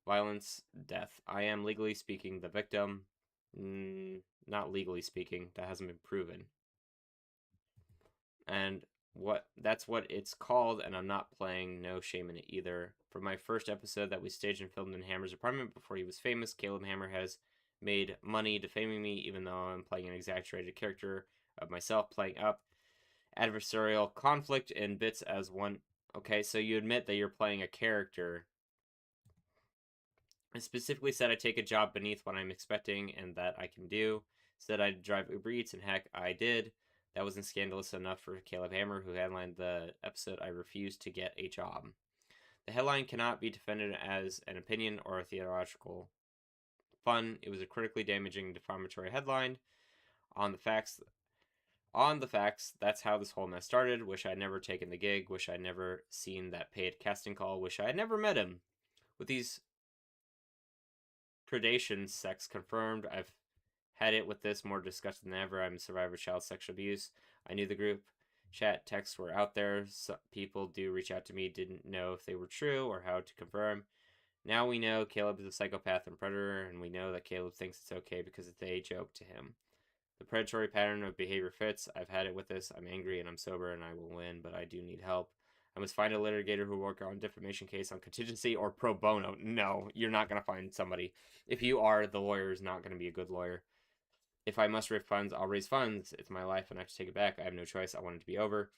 violence, death. I am, legally speaking, the victim. Not legally speaking. That hasn't been proven. And that's what it's called, and I'm not playing no shame in it either. For my first episode that we staged and filmed in Hammer's apartment before he was famous, Caleb Hammer has made money defaming me, even though I'm playing an exaggerated character of myself, playing up adversarial conflict in bits as one. Okay, so you admit that you're playing a character. I specifically said I take a job beneath what I'm expecting and that I can do. Said I'd drive Uber Eats, and heck, I did. That wasn't scandalous enough for Caleb Hammer, who headlined the episode I refused to get a job. The headline cannot be defended as an opinion or a theatrical fun. It was a critically damaging, defamatory headline. On the facts, that's how this whole mess started. Wish I'd never taken the gig. Wish I'd never seen that paid casting call. Wish I'd never met him. With these predation sex confirmed, I've had it with this, more disgusting than ever. I'm a survivor of child sexual abuse. I knew the group chat texts were out there. Some people do reach out to me, didn't know if they were true or how to confirm. Now we know Caleb is a psychopath and predator, and we know that Caleb thinks it's okay because it's a joke to him. The predatory pattern of behavior fits. I've had it with this. I'm angry and I'm sober and I will win, but I do need help. I must find a litigator who will work on defamation case on contingency or pro bono. No, you're not going to find somebody. If you are, the lawyer is not going to be a good lawyer. If I must raise funds, I'll raise funds. It's my life and I have to take it back. I have no choice. I want it to be over.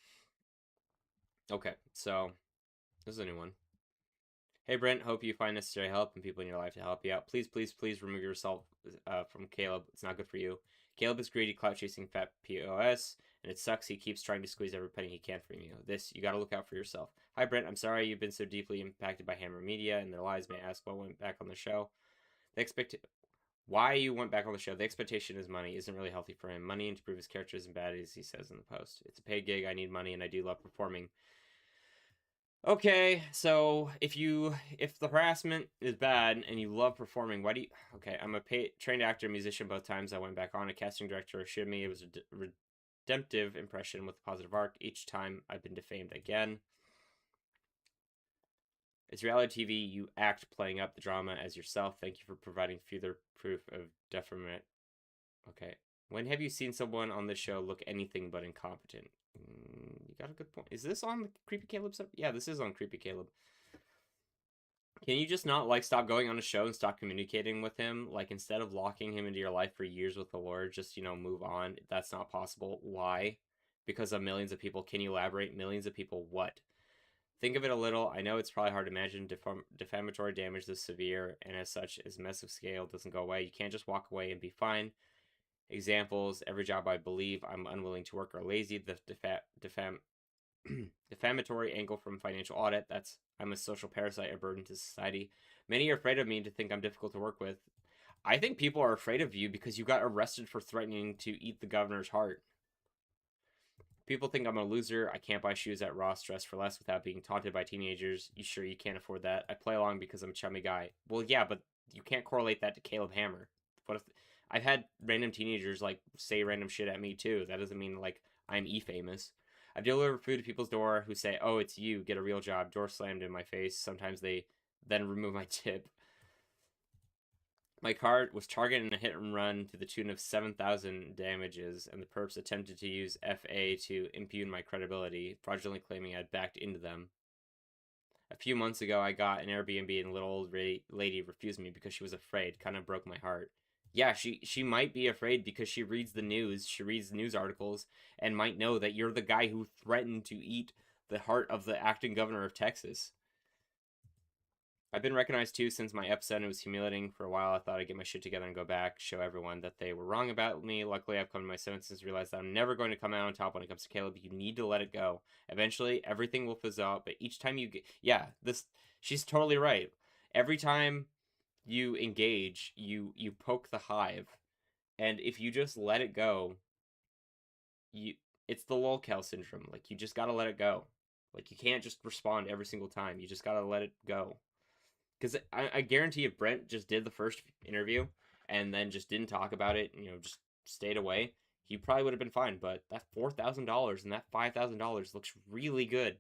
Okay, so this is a new one. Hey Brent, hope you find necessary help and people in your life to help you out. Please, please, please remove yourself from Caleb. It's not good for you. Caleb is greedy, clout chasing, fat POS, and it sucks. He keeps trying to squeeze every penny he can from you. You gotta look out for yourself. Hi Brent, I'm sorry you've been so deeply impacted by Hammer Media and their lies. May I ask what went back on the show? Why you went back on the show? The expectation is money isn't really healthy for him. Money and to prove his character isn't bad, as he says in the post. It's a paid gig. I need money, and I do love performing. Okay, so if the harassment is bad and you love performing, why do you? Okay, I'm a trained actor, musician. Both times I went back on. A casting director assured me it was a redemptive impression with a positive arc. Each time I've been defamed again. It's reality TV. You act playing up the drama as yourself. Thank you for providing further proof of deferment. Okay. When have you seen someone on this show look anything but incompetent? You got a good point. Is this on the Creepy Caleb stuff? Yeah, this is on Creepy Caleb. Can you just not, like, stop going on a show and stop communicating with him? Like, instead of locking him into your life for years with the Lord, just, move on. That's not possible. Why? Because of millions of people. Can you elaborate? Millions of people what? Think of it a little. I know it's probably hard to imagine defamatory damage this severe, and as such, as massive scale doesn't go away. You can't just walk away and be fine. Examples, every job I believe I'm unwilling to work or lazy. The defamatory angle from financial audit, that's I'm a social parasite, a burden to society. Many are afraid of me to think I'm difficult to work with. I think people are afraid of you because you got arrested for threatening to eat the governor's heart. People think I'm a loser. I can't buy shoes at Ross, dress for less without being taunted by teenagers. You sure you can't afford that? I play along because I'm a chummy guy. Well, yeah, but you can't correlate that to Caleb Hammer. What if I've had random teenagers like say random shit at me too? That doesn't mean like I'm famous. I've delivered food to people's door who say, "Oh, it's you. Get a real job." Door slammed in my face. Sometimes they then remove my tip. My car was targeted in a hit and run to the tune of 7,000 damages, and the perps attempted to use FA to impugn my credibility, fraudulently claiming I'd backed into them. A few months ago, I got an Airbnb and a little old lady refused me because she was afraid. Kind of broke my heart. Yeah, she might be afraid because she reads the news, she reads news articles, and might know that you're the guy who threatened to eat the heart of the acting governor of Texas. I've been recognized too since my episode, and it was humiliating for a while. I thought I'd get my shit together and go back, show everyone that they were wrong about me. Luckily, I've come to my senses, realized that I'm never going to come out on top when it comes to Caleb. You need to let it go. Eventually, everything will fizzle out, but each time you get... Yeah, she's totally right. Every time you engage, you poke the hive, and if you just let it go, it's the lolcow syndrome. Like, you just gotta let it go. Like, you can't just respond every single time. You just gotta let it go. Because I guarantee if Brent just did the first interview and then just didn't talk about it, just stayed away, he probably would have been fine. But that $4,000 and that $5,000 looks really good.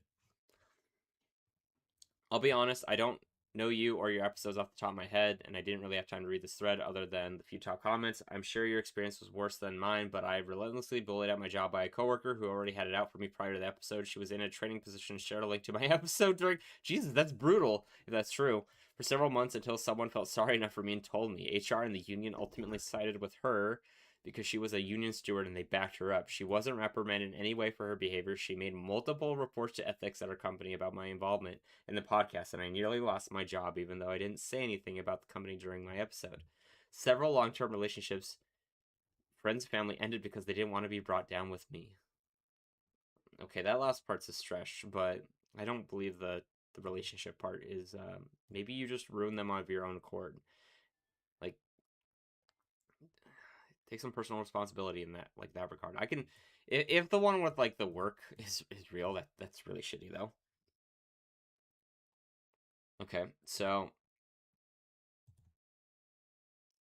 I'll be honest, I don't know you or your episodes off the top of my head, and I didn't really have time to read this thread other than the few top comments. I'm sure your experience was worse than mine, but I relentlessly bullied at my job by a coworker who already had it out for me prior to the episode. She was in a training position and shared a link to my episode during... Jesus, that's brutal, if that's true. For several months until someone felt sorry enough for me and told me. HR and the union ultimately sided with her because she was a union steward and they backed her up. She wasn't reprimanded in any way for her behavior. She made multiple reports to ethics at her company about my involvement in the podcast, and I nearly lost my job even though I didn't say anything about the company during my episode. Several long-term relationships, friends, family ended because they didn't want to be brought down with me. Okay, that last part's a stretch, but I don't believe the relationship part is, maybe you just ruin them of your own accord. Like, take some personal responsibility in that regard. I can, if the one with like the work is real, that's really shitty though. Okay, so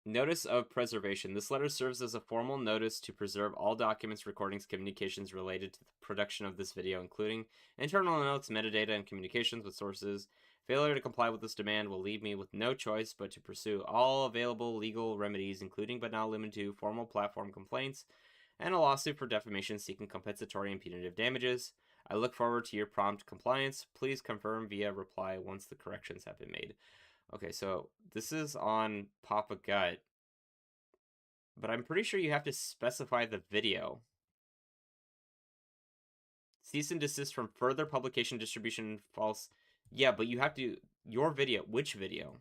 notice of preservation. This letter serves as a formal notice to preserve all documents, recordings, communications related to the production of this video, including internal notes, metadata, and communications with sources. Failure to comply with this demand will leave me with no choice but to pursue all available legal remedies, including but not limited to formal platform complaints and a lawsuit for defamation seeking compensatory and punitive damages. I look forward to your prompt compliance. Please confirm via reply once the corrections have been made. Okay, so this is on Papa Gut, but I'm pretty sure you have to specify the video. Cease and desist from further publication, distribution, false. Yeah, but you have to your video. Which video?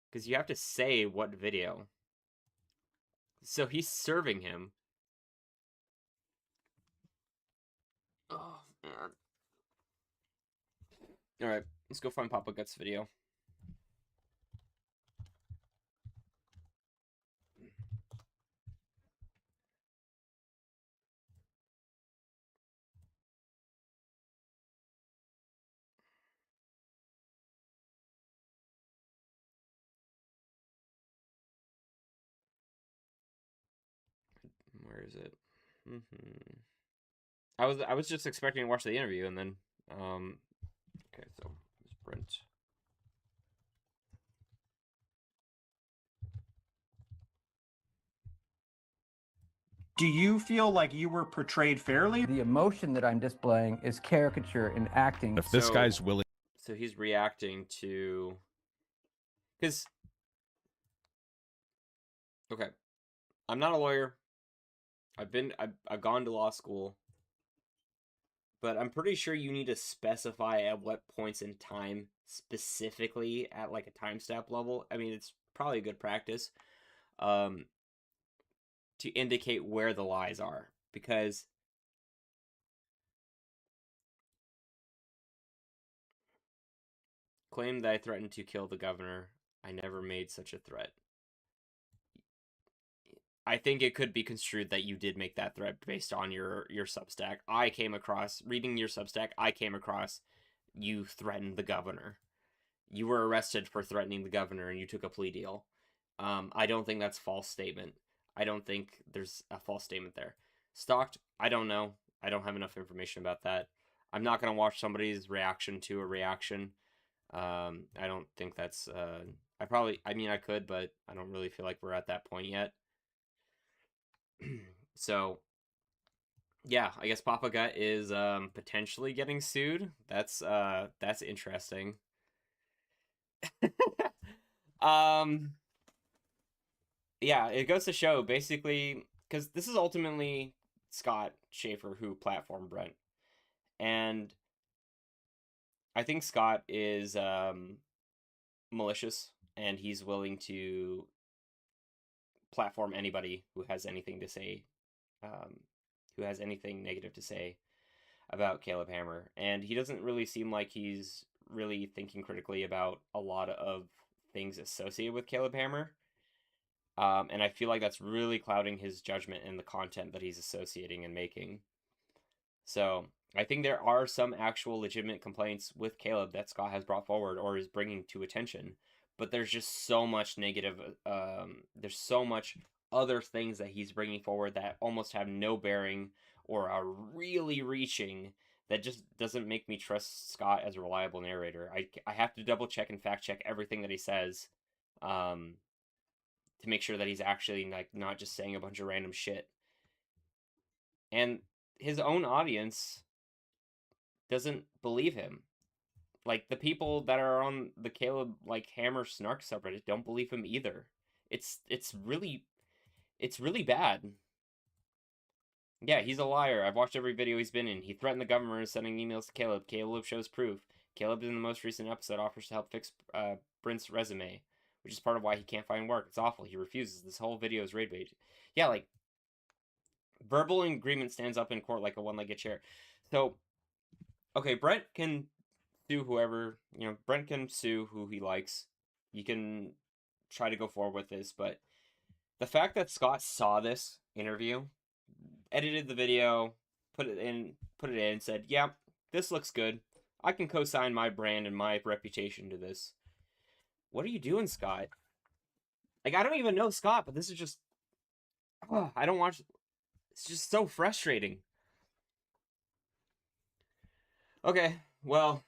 Because you have to say what video. So he's serving him. Oh, man. Alright, let's go find Papa Guts' video. Where is it? I was just expecting to watch the interview, and then okay, so it's Brint. Do you feel like you were portrayed fairly? The emotion that I'm displaying is caricature and acting. If this guy's willing, so he's reacting to, because okay, I'm not a lawyer. I've gone to law school, but I'm pretty sure you need to specify at what points in time specifically at like a time step level. I mean, it's probably a good practice to indicate where the lies are, because claim that I threatened to kill the governor. I never made such a threat. I think it could be construed that you did make that threat based on your Substack. I came across, reading your Substack, I came across you threatened the governor. You were arrested for threatening the governor and you took a plea deal. I don't think that's a false statement. I don't think there's a false statement there. Stalked, I don't know. I don't have enough information about that. I'm not going to watch somebody's reaction to a reaction. I don't think that's, I mean, I could, but I don't really feel like we're at that point yet. So, yeah, I guess Papa Gut is potentially getting sued. That's interesting. Yeah, it goes to show basically, because this is ultimately Scott Shafer who platformed Brent, and I think Scott is malicious, and he's willing to platform anybody who has anything to say, who has anything negative to say about Caleb Hammer. And he doesn't really seem like he's really thinking critically about a lot of things associated with Caleb Hammer. And I feel like that's really clouding his judgment in the content that he's associating and making. So I think there are some actual legitimate complaints with Caleb that Scott has brought forward or is bringing to attention. But there's just so much negative, there's so much other things that he's bringing forward that almost have no bearing or are really reaching, that just doesn't make me trust Scott as a reliable narrator. I have to double check and fact check everything that he says to make sure that he's actually like not just saying a bunch of random shit. And his own audience doesn't believe him. Like, the people that are on the Caleb, like, Hammer Snark subreddit don't believe him either. It's really bad. Yeah, he's a liar. I've watched every video he's been in. He threatened the government, sending emails to Caleb. Caleb shows proof. Caleb, in the most recent episode, offers to help fix Brint's resume, which is part of why he can't find work. It's awful. He refuses. This whole video is raid bait. Yeah, like, verbal agreement stands up in court like a one-legged chair. So, okay, Brent can sue whoever, Brent can sue who he likes. You can try to go forward with this, but the fact that Scott saw this interview, edited the video, put it in, and said, yeah, this looks good. I can co-sign my brand and my reputation to this. What are you doing, Scott? Like, I don't even know Scott, but this is just, I don't watch, it's just so frustrating. Okay, well,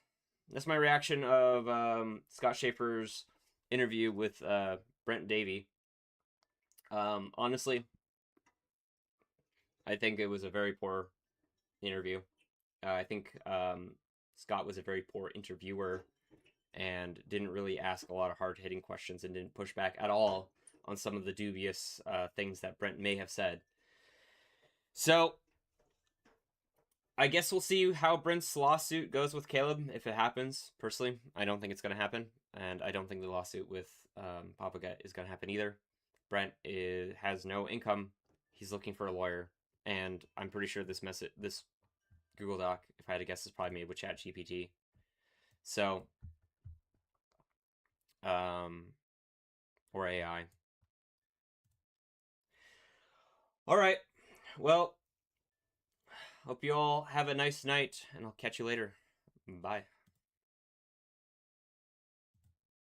that's my reaction of Scott Shafer's interview with Brint Davies. Honestly, I think it was a very poor interview. I think Scott was a very poor interviewer and didn't really ask a lot of hard-hitting questions and didn't push back at all on some of the dubious things that Brent may have said. So, I guess we'll see how Brent's lawsuit goes with Caleb, if it happens. Personally, I don't think it's going to happen, and I don't think the lawsuit with Papa Get is going to happen either. Brent has no income. He's looking for a lawyer, and I'm pretty sure this Google Doc, if I had to guess, is probably made with ChatGPT. So, or AI. All right. Well, hope you all have a nice night, and I'll catch you later. Bye.